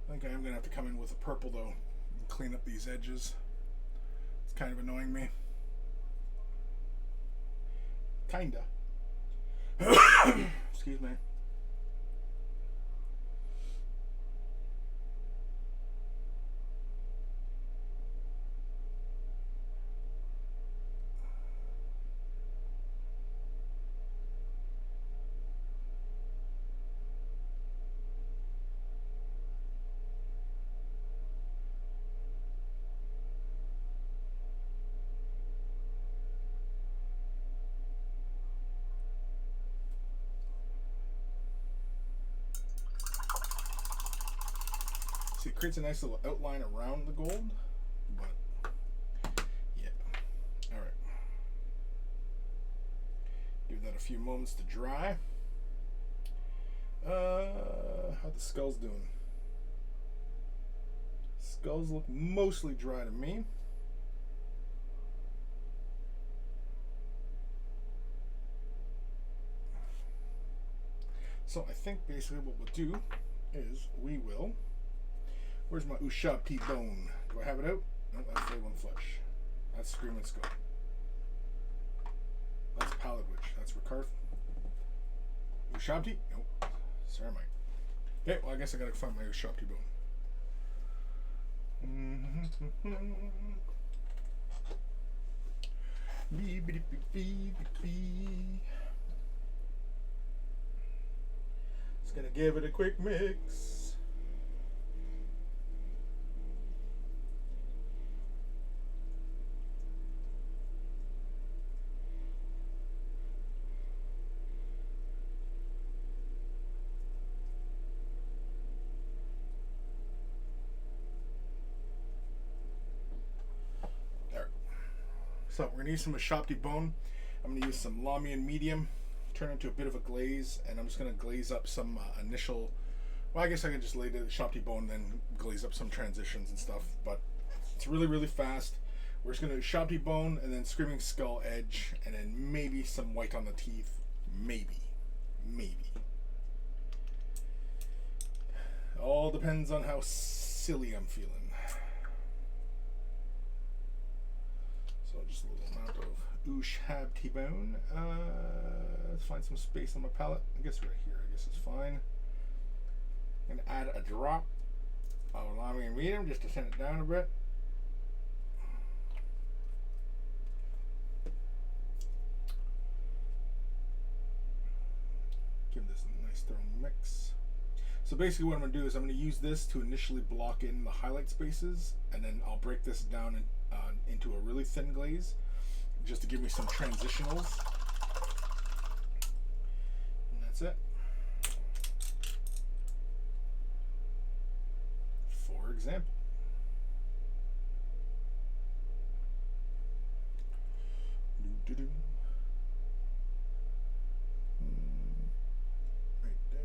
I think I am going to have to come in with a purple though and clean up these edges. It's kind of annoying me. Kinda. Excuse me. See, it creates a nice little outline around the gold, but yeah. All right. Give that a few moments to dry. How the skulls doing? Skulls look mostly dry to me. So I think basically what we'll do is we will. Where's my Ushabti bone? Do I have it out? No, that's Day One Flesh. That's Screaming Skull. That's Pallid Witch. That's Ricarth. Ushabti? Nope. Ceramite. Okay, well I guess I gotta find my Ushabti bone. Just gonna give it a quick mix. So we're going to use some Ushabti bone. I'm going to use some Lamian medium, turn it into a bit of a glaze, and I'm just going to glaze up some initial, well I guess I can just lay the Ushabti bone and then glaze up some transitions and stuff, but it's really, really fast. We're just going to Ushabti bone and then Screaming Skull edge, and then maybe some white on the teeth. Maybe. All depends on how silly I'm feeling. So just a little Ushab T-Bone. Let's find some space on my palette. I guess right here, I guess it's fine. And add a drop of lime and medium just to send it down a bit. Give this a nice thorough mix. So basically what I'm going to do is I'm going to use this to initially block in the highlight spaces, and then I'll break this down into a really thin glaze just to give me some transitionals. And that's it. For example. Doo-doo-doo. Right there.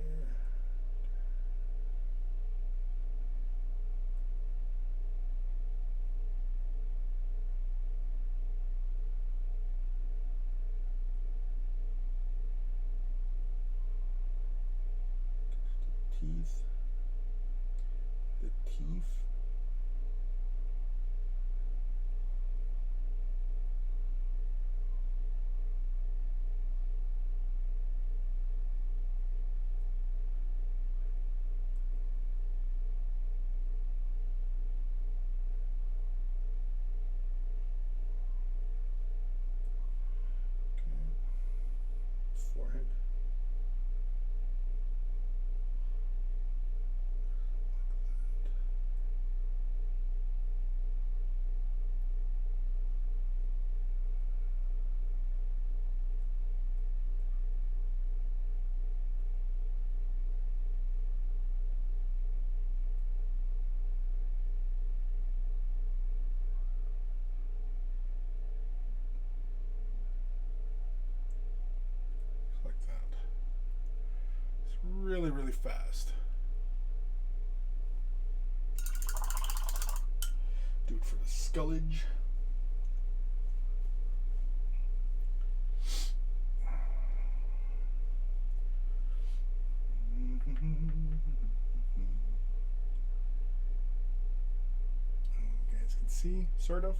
Teeth. The teeth. Forehead. Like that. It's really, really fast. Do it for the scullage. You guys can see, sort of.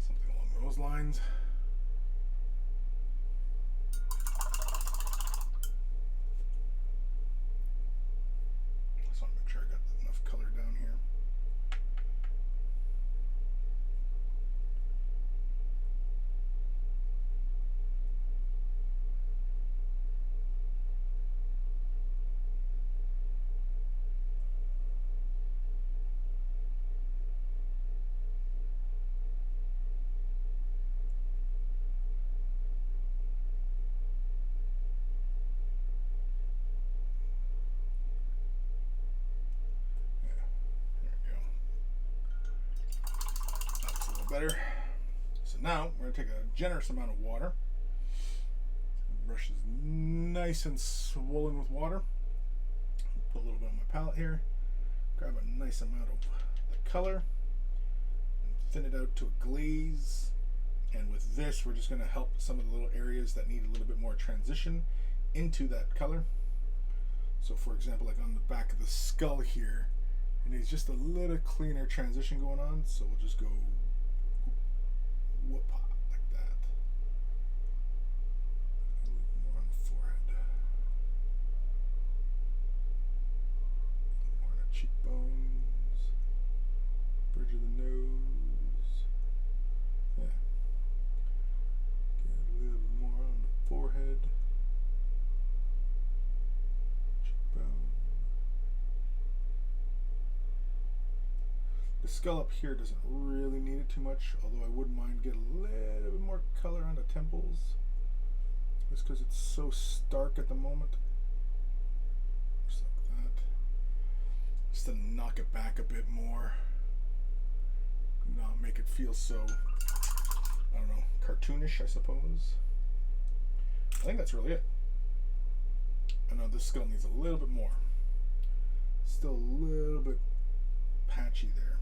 Something along those lines. Just want to make sure I got enough color down here. Better. So now we're going to take a generous amount of water. The brush is nice and swollen with water. Put a little bit on my palette here. Grab a nice amount of the color. And thin it out to a glaze. And with this, we're just going to help some of the little areas that need a little bit more transition into that color. So for example, like on the back of the skull here, it needs just a little cleaner transition going on. So we'll just go whoop like that. A little more on the forehead. A little more on the cheekbones. Bridge of the nose. Yeah. Get a little bit more on the forehead. Cheekbone. The skull up here doesn't really need it too much, although I wouldn't mind getting a little bit more color on the temples, just because it's so stark at the moment. Just like that. Just to knock it back a bit more. Not make it feel so, I don't cartoonish, I suppose. I think that's really it. I know this skull needs a little bit more. Still a little bit patchy there.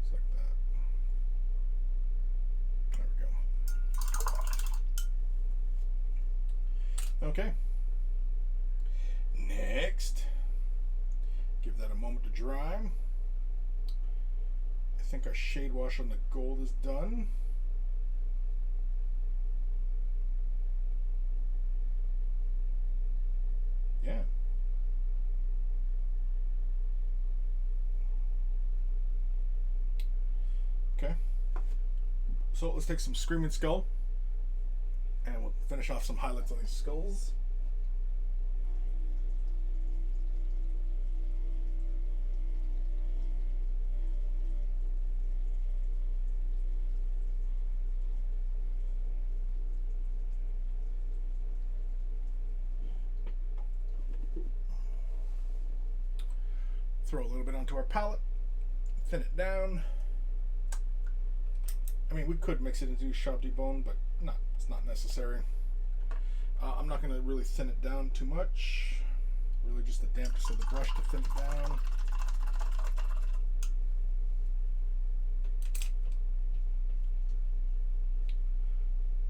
Just like that. There we go. Okay. Next, give that a moment to dry. I think our shade wash on the gold is done. Yeah. Okay. So let's take some Screaming Skull and we'll finish off some highlights on these skulls. Throw a little bit onto our palette, thin it down. I mean, we could mix it into sharp debone, but no, it's not necessary. I'm not going to really thin it down too much. Really just the dampness of the brush to thin it down.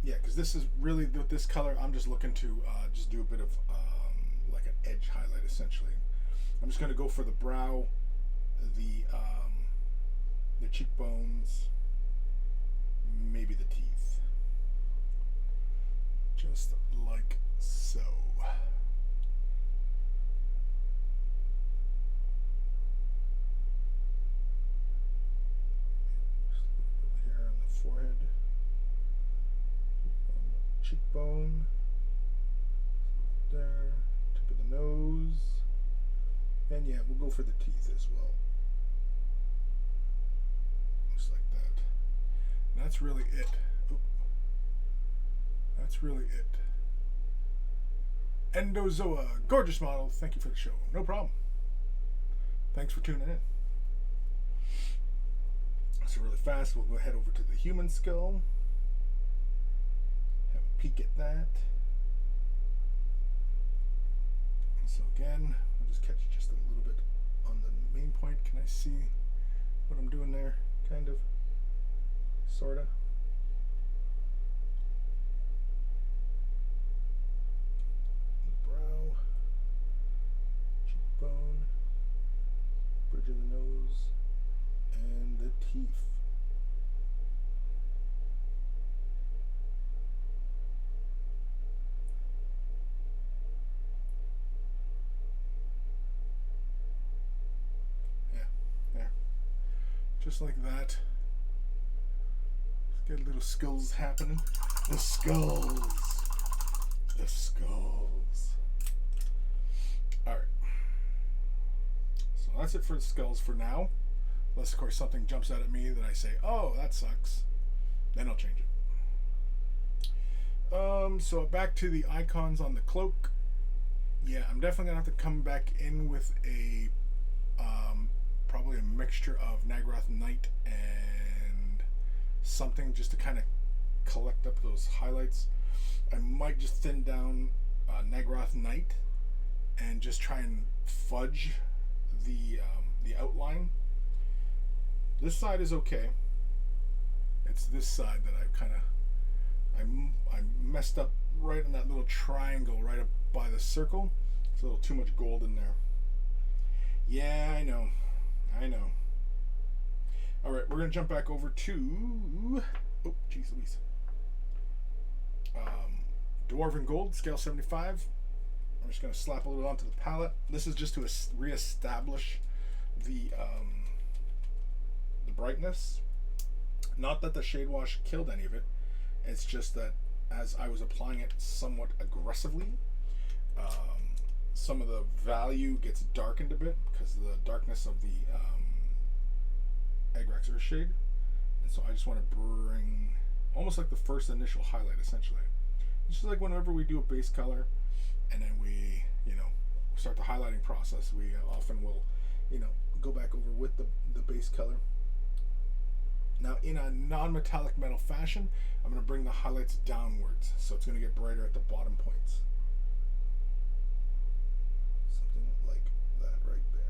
Yeah, because this is really, with this color, I'm just looking to just do a bit of like an edge highlight, essentially. I'm just going to go for the brow, the cheekbones, maybe the teeth. Just like so. Just a little bit here on the forehead, on the cheekbone, there, tip of the nose. And yeah, we'll go for the teeth as well. Just like that. And that's really it. Oop. That's really it. Endozoa, gorgeous model. Thank you for the show. No problem. Thanks for tuning in. So really fast, we'll go ahead over to the human skull. Have a peek at that. So again, we'll just catch just a little bit on the main point. Can I see what I'm doing there? Kind of. Sorta. The brow. Cheekbone. Bridge of the nose. And the teeth. Just like that. Let's get little skulls happening. The skulls. The skulls. Alright. So that's it for the skulls for now. Unless, of course, something jumps out at me that I say, oh, that sucks. Then I'll change it. So back to the icons on the cloak. Yeah, I'm definitely going to have to come back in with a probably a mixture of Nagarath Night and something just to kind of collect up those highlights. I might just thin down Nagarath Night and just try and fudge the outline. This side is okay. It's this side that I've kind of I messed up right in that little triangle right up by the circle. It's a little too much gold in there. Yeah, I know. Alright, we're going to jump back over to... Oh, jeez Louise. Dwarven Gold, scale 75. I'm just going to slap a little onto the palette. This is just to re-establish the brightness. Not that the shade wash killed any of it. It's just that as I was applying it somewhat aggressively, some of the value gets darkened a bit because of the darkness of the Agrax Earth shade. And so I just want to bring almost like the first initial highlight, essentially. It's just like whenever we do a base color, and then we, start the highlighting process, we often will, go back over with the base color. Now, in a non-metallic metal fashion, I'm going to bring the highlights downwards, so it's going to get brighter at the bottom points. Something like that right there.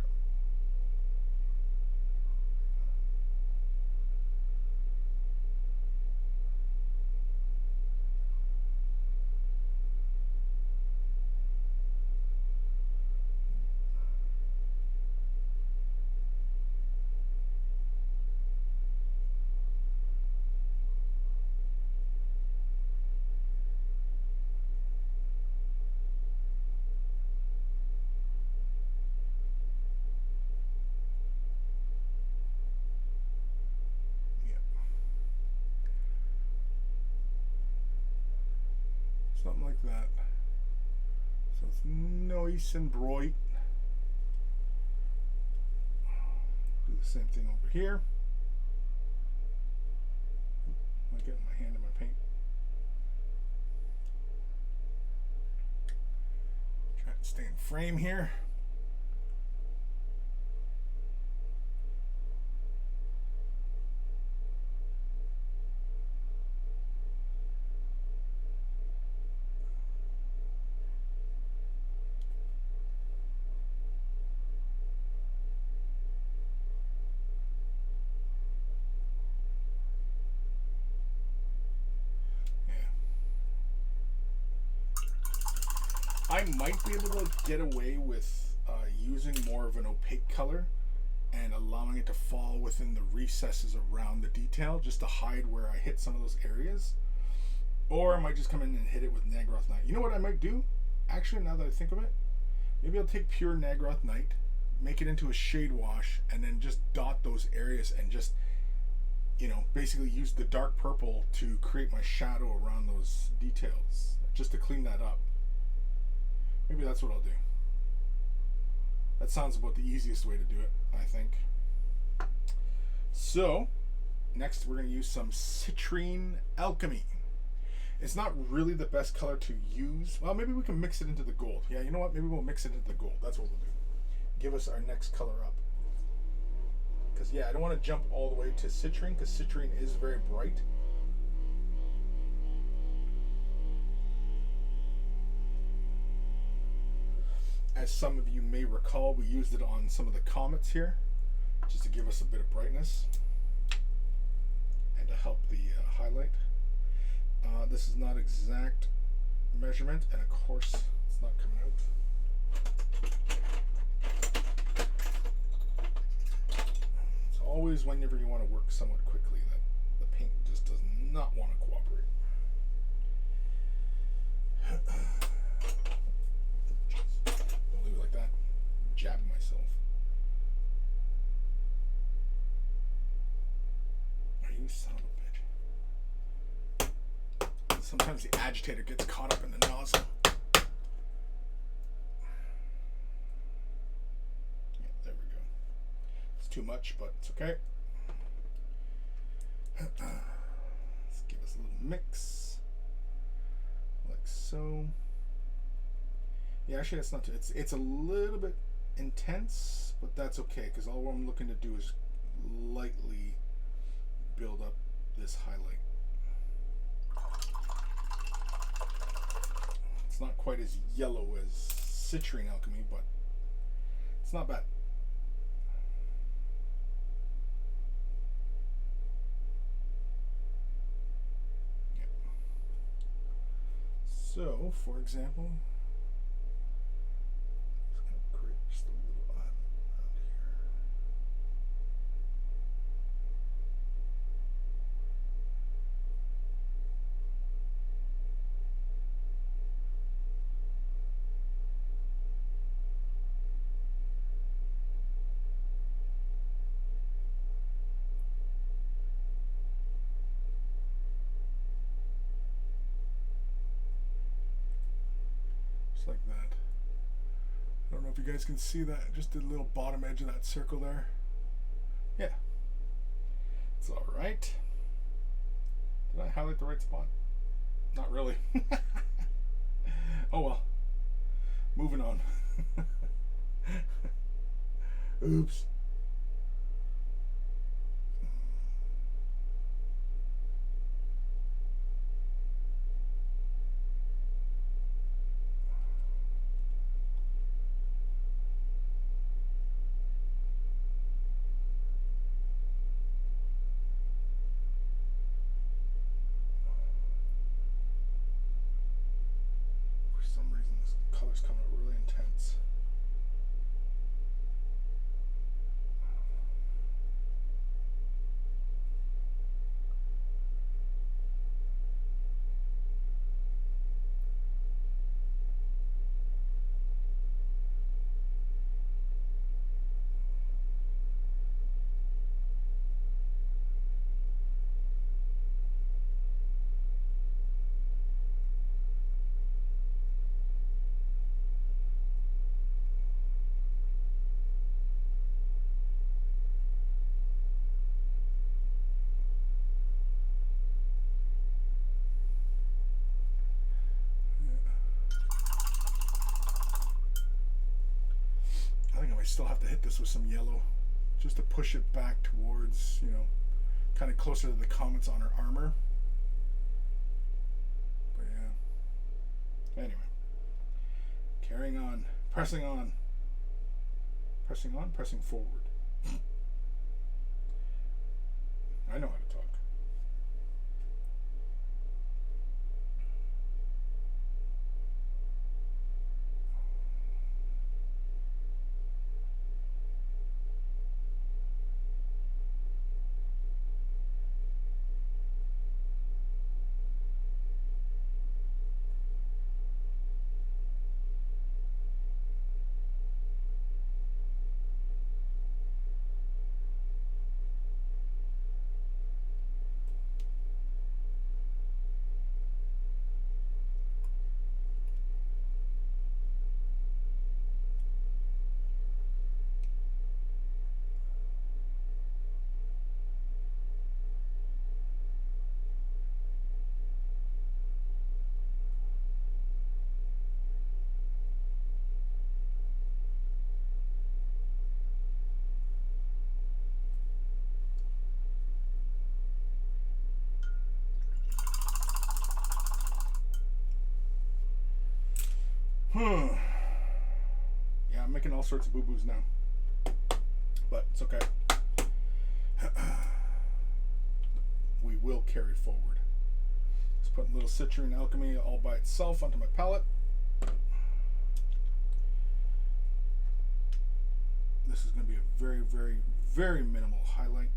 Something like that. So it's nice and bright. Do the same thing over here. I'm getting my hand in my paint. Try to stay in frame here. I might be able to get away with using more of an opaque color and allowing it to fall within the recesses around the detail just to hide where I hit some of those areas. Or I might just come in and hit it with Nagroth Night. You know what I might do? Actually, now that I think of it, maybe I'll take pure Nagroth Night, make it into a shade wash, and then just dot those areas and just, basically use the dark purple to create my shadow around those details, just to clean that up. Maybe that's what I'll do. That sounds about the easiest way to do it, I think. So, next we're going to use some Citrine Alchemy. It's not really the best color to use. Well, maybe we can mix it into the gold. Yeah, you know what? Maybe we'll mix it into the gold. That's what we'll do. Give us our next color up. Because, yeah, I don't want to jump all the way to Citrine, because Citrine is very bright. As some of you may recall, we used it on some of the comets here, just to give us a bit of brightness and to help the highlight. This is not exact measurement, and of course, it's not coming out. It's always whenever you want to work somewhat quickly that the paint just does not want to cooperate. Jab myself. Are you son of a bitch? Sometimes the agitator gets caught up in the nozzle. Yeah, there we go. It's too much, but it's okay. Let's give us a little mix. Like so. Yeah, actually that's not too, it's a little bit intense, but that's okay, because all I'm looking to do is lightly build up this highlight. It's not quite as yellow as Citrine Alchemy, but it's not bad. Yeah. So, for example, like that. I don't know if you guys can see that, just the little bottom edge of that circle there. Yeah, it's all right. Did I highlight the right spot? Not really. Oh well. Moving on. Oops. For some reason, this color's coming out really intense. I think I might still have to hit this with some yellow just to push it back towards, you know, kind of closer to the comments on her armor. But yeah. Anyway. Carrying on. Pressing on. Pressing on, pressing forward. I know how to talk. Yeah, I'm making all sorts of boo-boos now. But it's okay. We will carry forward. Just putting a little Citrine Alchemy all by itself onto my palette. This is going to be a very, very, very minimal highlight.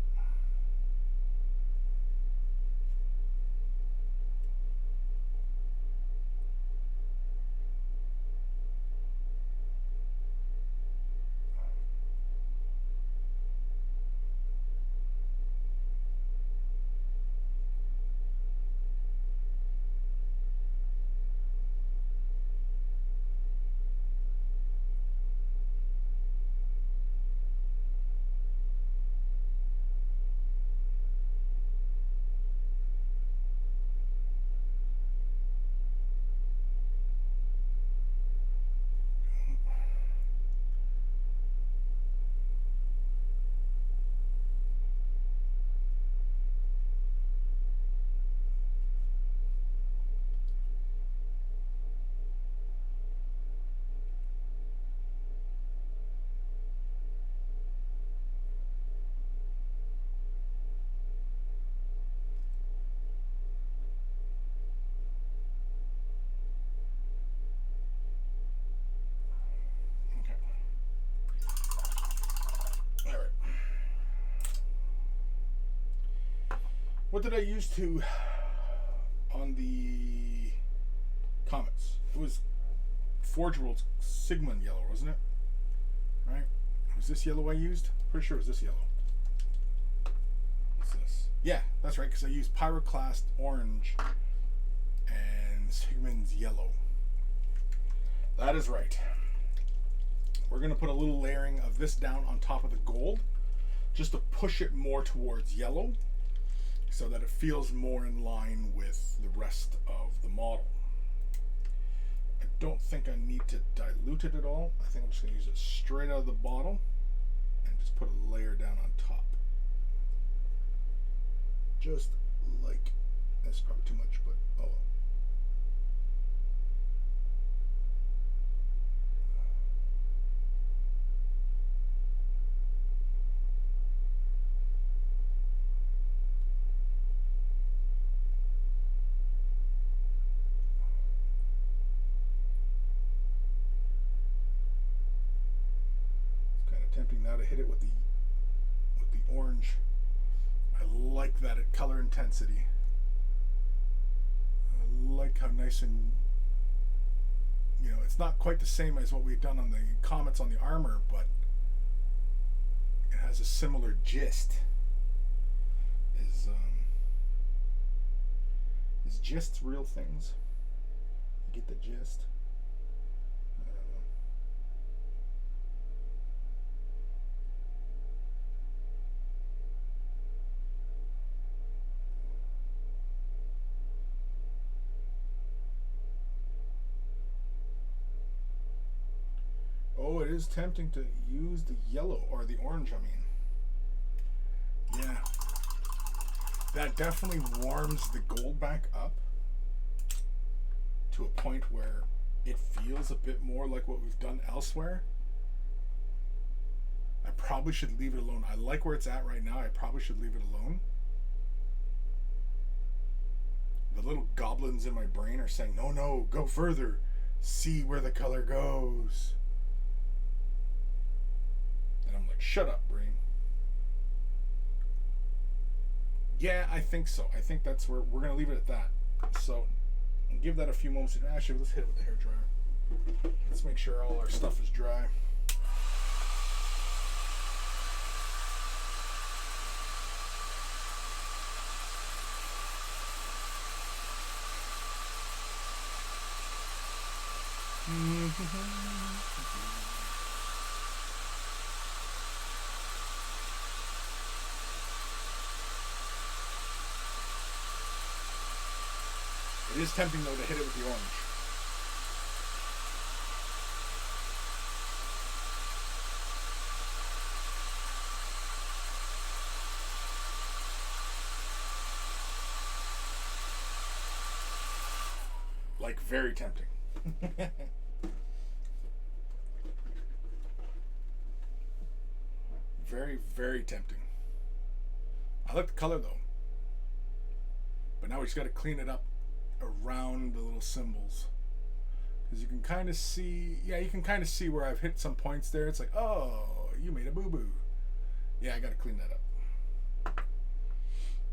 What did I use to on the comments? It was Forge World's Sigmund yellow, wasn't it? Right? Was this yellow I used? Pretty sure it was this yellow. What's this? Yeah, that's right, because I used Pyroclast orange and Sigmund's yellow. That is right. We're going to put a little layering of this down on top of the gold just to push it more towards yellow. so that it feels more in line with the rest of the model. I don't think I need to dilute it at all. I think I'm just going to use it straight out of the bottle and just put a layer down on top. Just like, that's probably too much, but oh well. Tempting now to hit it with the orange. I like that at color intensity. I like how nice and, you know, it's not quite the same as what we've done on the comets on the armor, but it has a similar gist. Is gists real things? You get the gist? Oh, it is tempting to use the yellow, or the orange, I mean. Yeah. That definitely warms the gold back up to a point where it feels a bit more like what we've done elsewhere. I probably should leave it alone. I like where it's at right now. I probably should leave it alone. The little goblins in my brain are saying, no, no, go further. See where the color goes. And I'm like, shut up, brain. Yeah, I think so. I think that's where we're going to leave it at that. So give that a few moments. Actually, let's hit it with the hairdryer. Let's make sure all our stuff is dry. It is tempting though to hit it with the orange. Like, very tempting. Very, very tempting. I like the color though. But now we just got to clean it up around the little symbols. Because you can kind of see, yeah, you can kind of see where I've hit some points there. It's like, oh, you made a boo-boo. Yeah, I got to clean that up.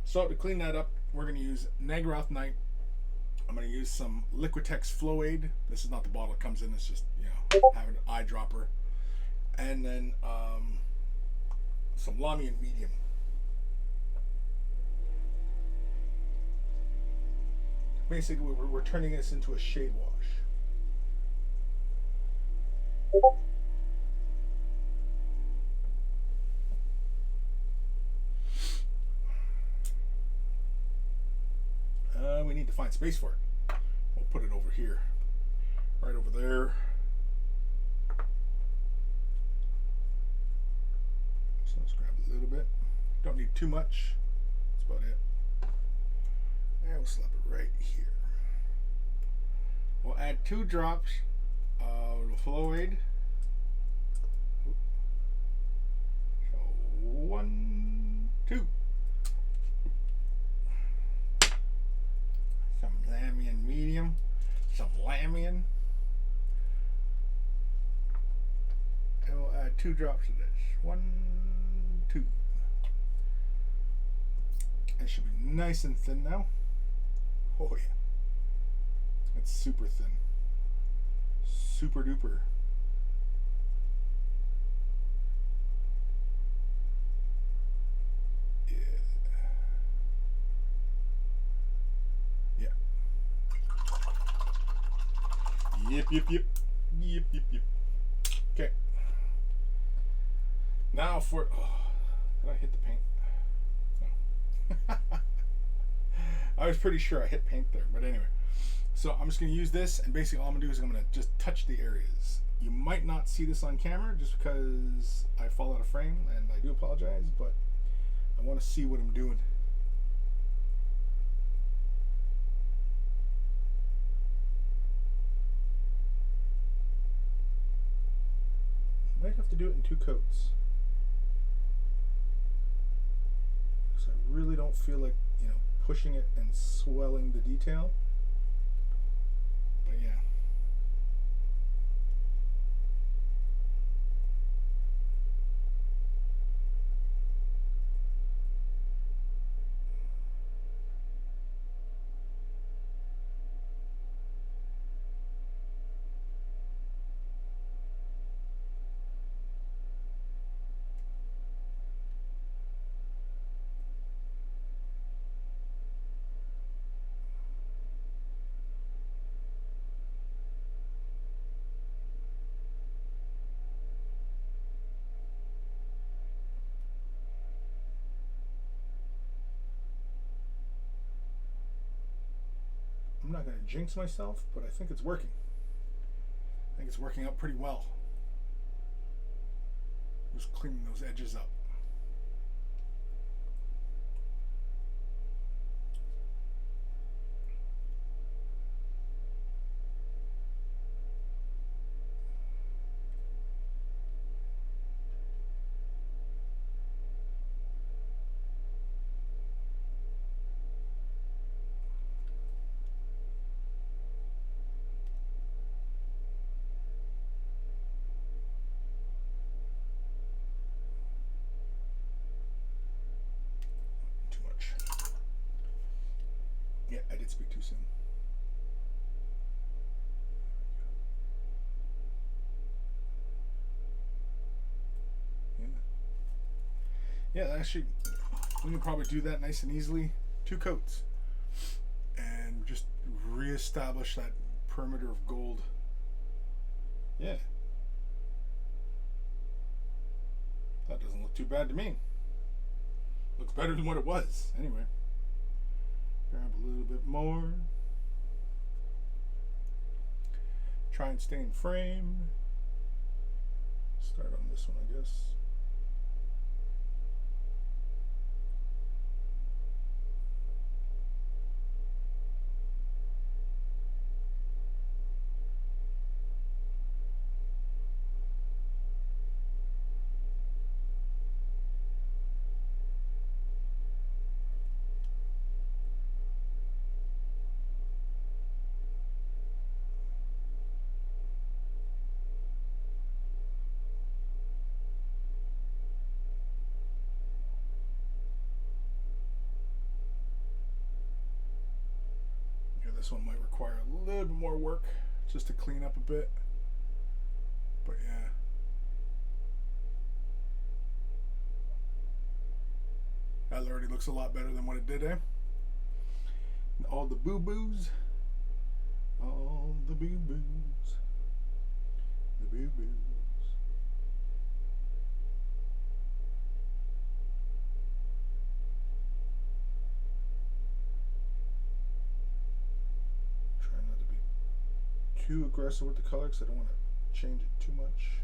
So to clean that up, we're going to use Nagrath Night. I'm going to use some Liquitex Flow Aid. This is not the bottle it comes in. It's just, you know, having an eyedropper. And then some Lamian Medium. Basically, we're turning this into a shade wash. We need to find space for it. We'll put it over here. Right over there. So let's grab a little bit. Don't need too much. That's about it. And we'll slap it right here. We'll add 2 drops of the Flow Aid. So 1, 2. Some Lamian Medium. Some Lamian. And we'll add 2 drops of this. 1, 2. It should be nice and thin now. Oh yeah. It's super thin. Super duper. Yeah. Yeah. Yep, yep, yep. Yep, yep, yep. Okay. Now for... Oh, did I hit the paint? No. I was pretty sure I hit paint there, but anyway. So I'm just going to use this, and basically all I'm going to do is I'm going to just touch the areas. You might not see this on camera just because I fall out of frame, and I do apologize, but I want to see what I'm doing. Might have to do it in 2 coats. Because I really don't feel like, pushing it and swelling the detail. But yeah. I'm not going to jinx myself, but I think it's working. I think it's working out pretty well. Just cleaning those edges up. Yeah, I did speak too soon. Yeah, actually, we can probably do that nice and easily. 2 coats. And just reestablish that perimeter of gold. Yeah. That doesn't look too bad to me. Looks better than what it was. Anyway. Grab a little bit more. Try and stay in frame. Start on this one, I guess. This one might require a little bit more work just to clean up a bit. But yeah. That already looks a lot better than what it did, eh? And all the boo-boos. All the boo-boos. The boo-boos. Too aggressive with the color because I don't want to change it too much.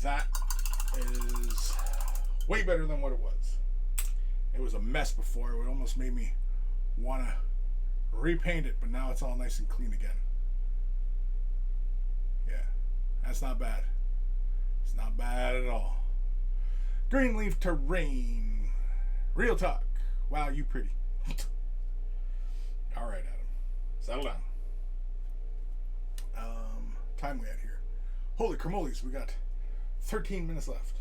That is way better than what it was. It was a mess before. It almost made me want to repaint it, but now it's all nice and clean again. Yeah, that's not bad. It's not bad at all. Greenleaf terrain. Real talk. Wow, you pretty. All right, Adam. Settle down. Time we at here. Holy cramolies, we got 13 minutes left.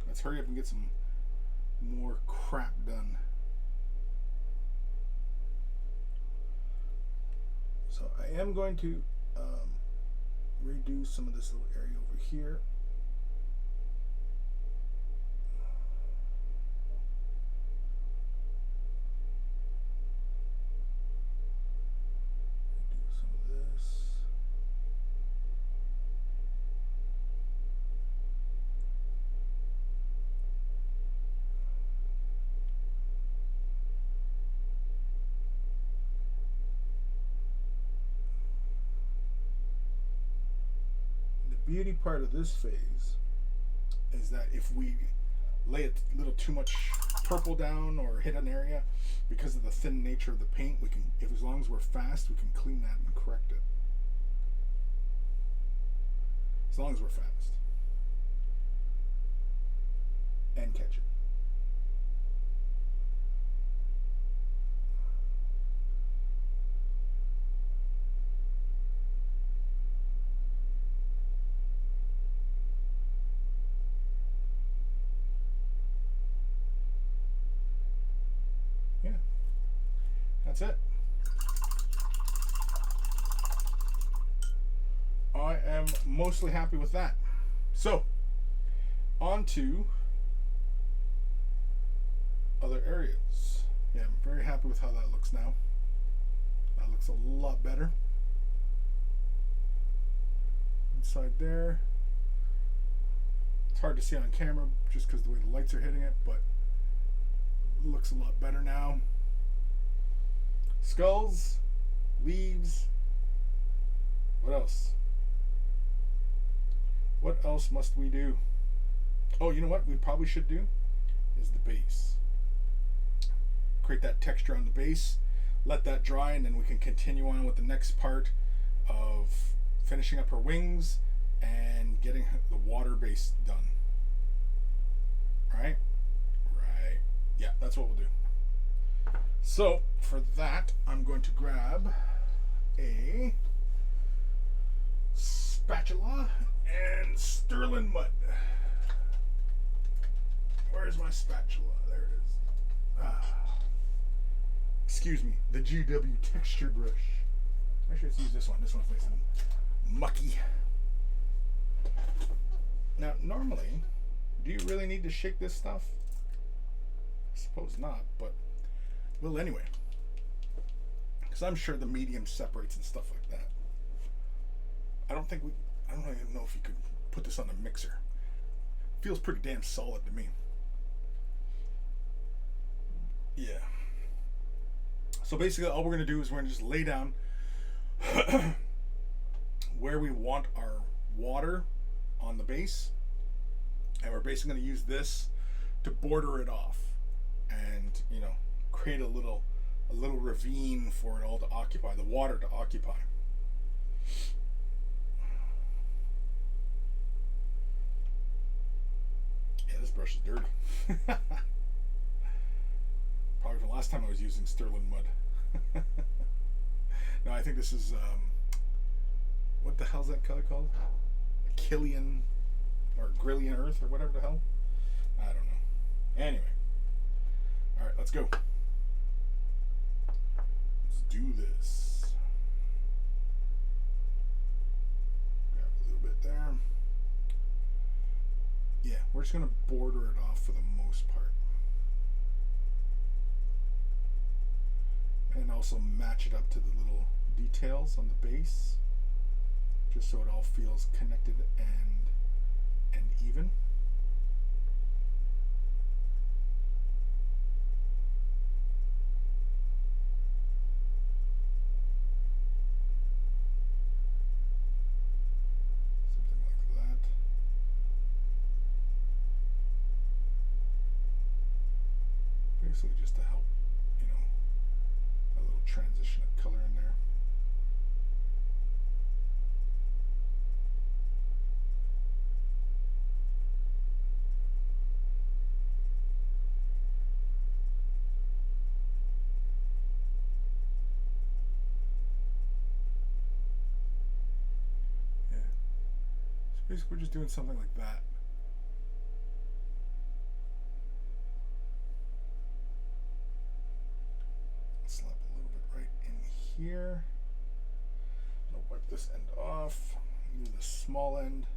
Let's hurry up and get some more crap done. So I am going to redo some of this little area over here. Redo some of this. Beauty part of this phase is that if we lay a little too much purple down or hit an area because of the thin nature of the paint, we can, if as long as we're fast, we can clean that and correct it. As long as we're fast and catch it. That's it. I am mostly happy with that. So, on to other areas. Yeah, I'm very happy with how that looks now. That looks a lot better. Inside there. It's hard to see on camera just because the way the lights are hitting it, but it looks a lot better now. Skulls, leaves. What else? What else must we do? Oh, you know what we probably should do is the base. Create that texture on the base, let that dry, and then we can continue on with the next part of finishing up her wings and getting the water base done. Right? Right. Yeah, that's what we'll do. So, for that, I'm going to grab a spatula and sterling mud. Where's my spatula? There it is. Excuse me, the GW texture brush. Actually, let's use this one. This one's nice and mucky. Now, normally, do you really need to shake this stuff? I suppose not, but well, anyway, because I'm sure the medium separates and stuff like that. I don't even know if you could put this on a mixer. Feels pretty damn solid to me. Yeah. So basically all we're going to do is we're going to just lay down where we want our water on the base. And we're basically going to use this to border it off. And, you know, create a little ravine for it all to occupy, the water to occupy. Yeah, this brush is dirty. Probably from the last time I was using sterling mud. No, I think this is what the hell's that color called? Achillean or Grillian Earth or whatever the hell. I don't know. Anyway. Alright, let's go. Let's do this. Grab a little bit there. Yeah, we're just going to border it off for the most part. And also match it up to the little details on the base. Just so it all feels connected and even. Basically just to help, you know, a little transition of color in there. Yeah. So basically we're just doing something like that. wipe this end off. Use the small end.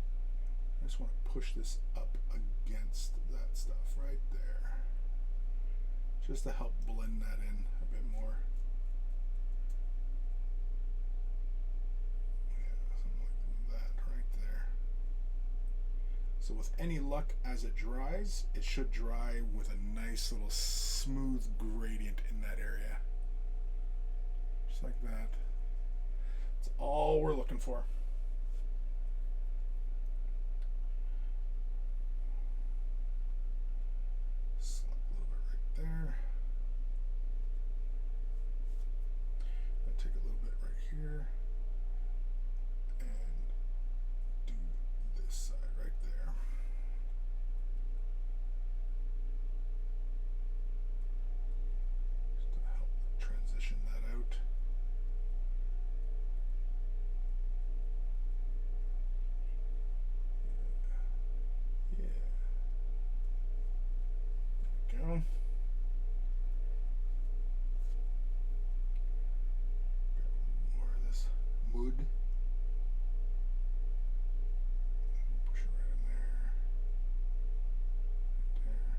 I just want to push this up against that stuff right there, just to help blend that in a bit more. Yeah, something like that right there. So with any luck, as it dries, it should dry with a nice little smooth gradient in that area. Just like that. That's all we're looking for. Slap a little bit right there. I'll take a little bit right here and do this side right there. Just to help transition that out. Yeah. There we go. Got more of this wood. Push it right in there. Right there.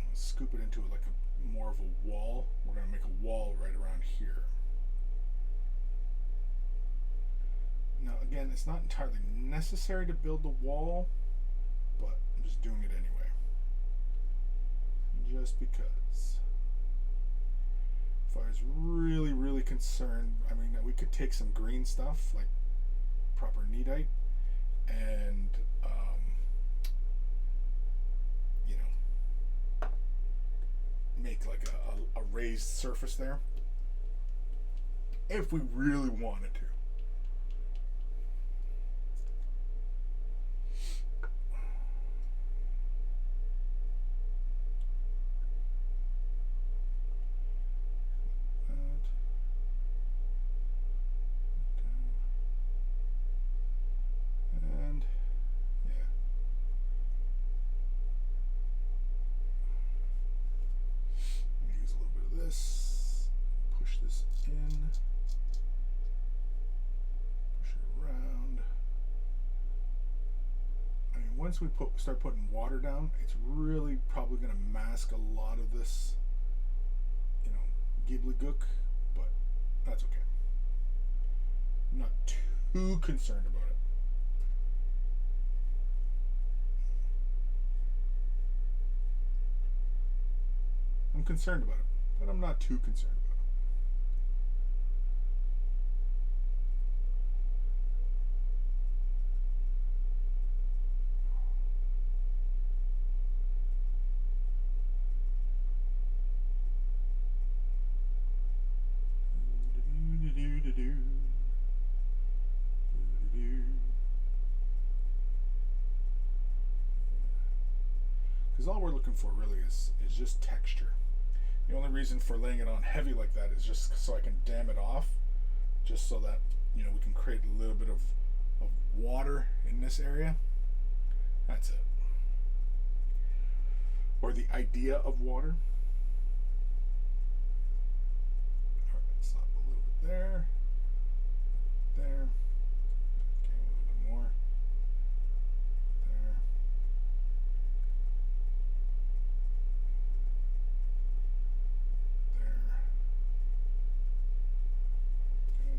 Let's scoop it into like a more of a wall. We're gonna make a wall right around here. Now again, it's not entirely necessary to build the wall, but I'm just doing it anyway. Just because. If I was really, really concerned, I mean, we could take some green stuff, like proper needite, and, you know, make like a raised surface there, if we really wanted to. And yeah, use a little bit of this, push this in, push it around. I mean, once we start putting water down, it's really probably going to mask a lot of this, you know, gibbly-gook, but that's okay. I'm not too concerned about it. I'm concerned about it, but I'm not too concerned about it. Because all we're looking for really is just texture. The only reason for laying it on heavy like that is just so I can dam it off, just so that, you know, we can create a little bit of water in this area. That's it. Or the idea of water. All right, slap a little bit there. There. Okay, a little bit more. There. There. Okay.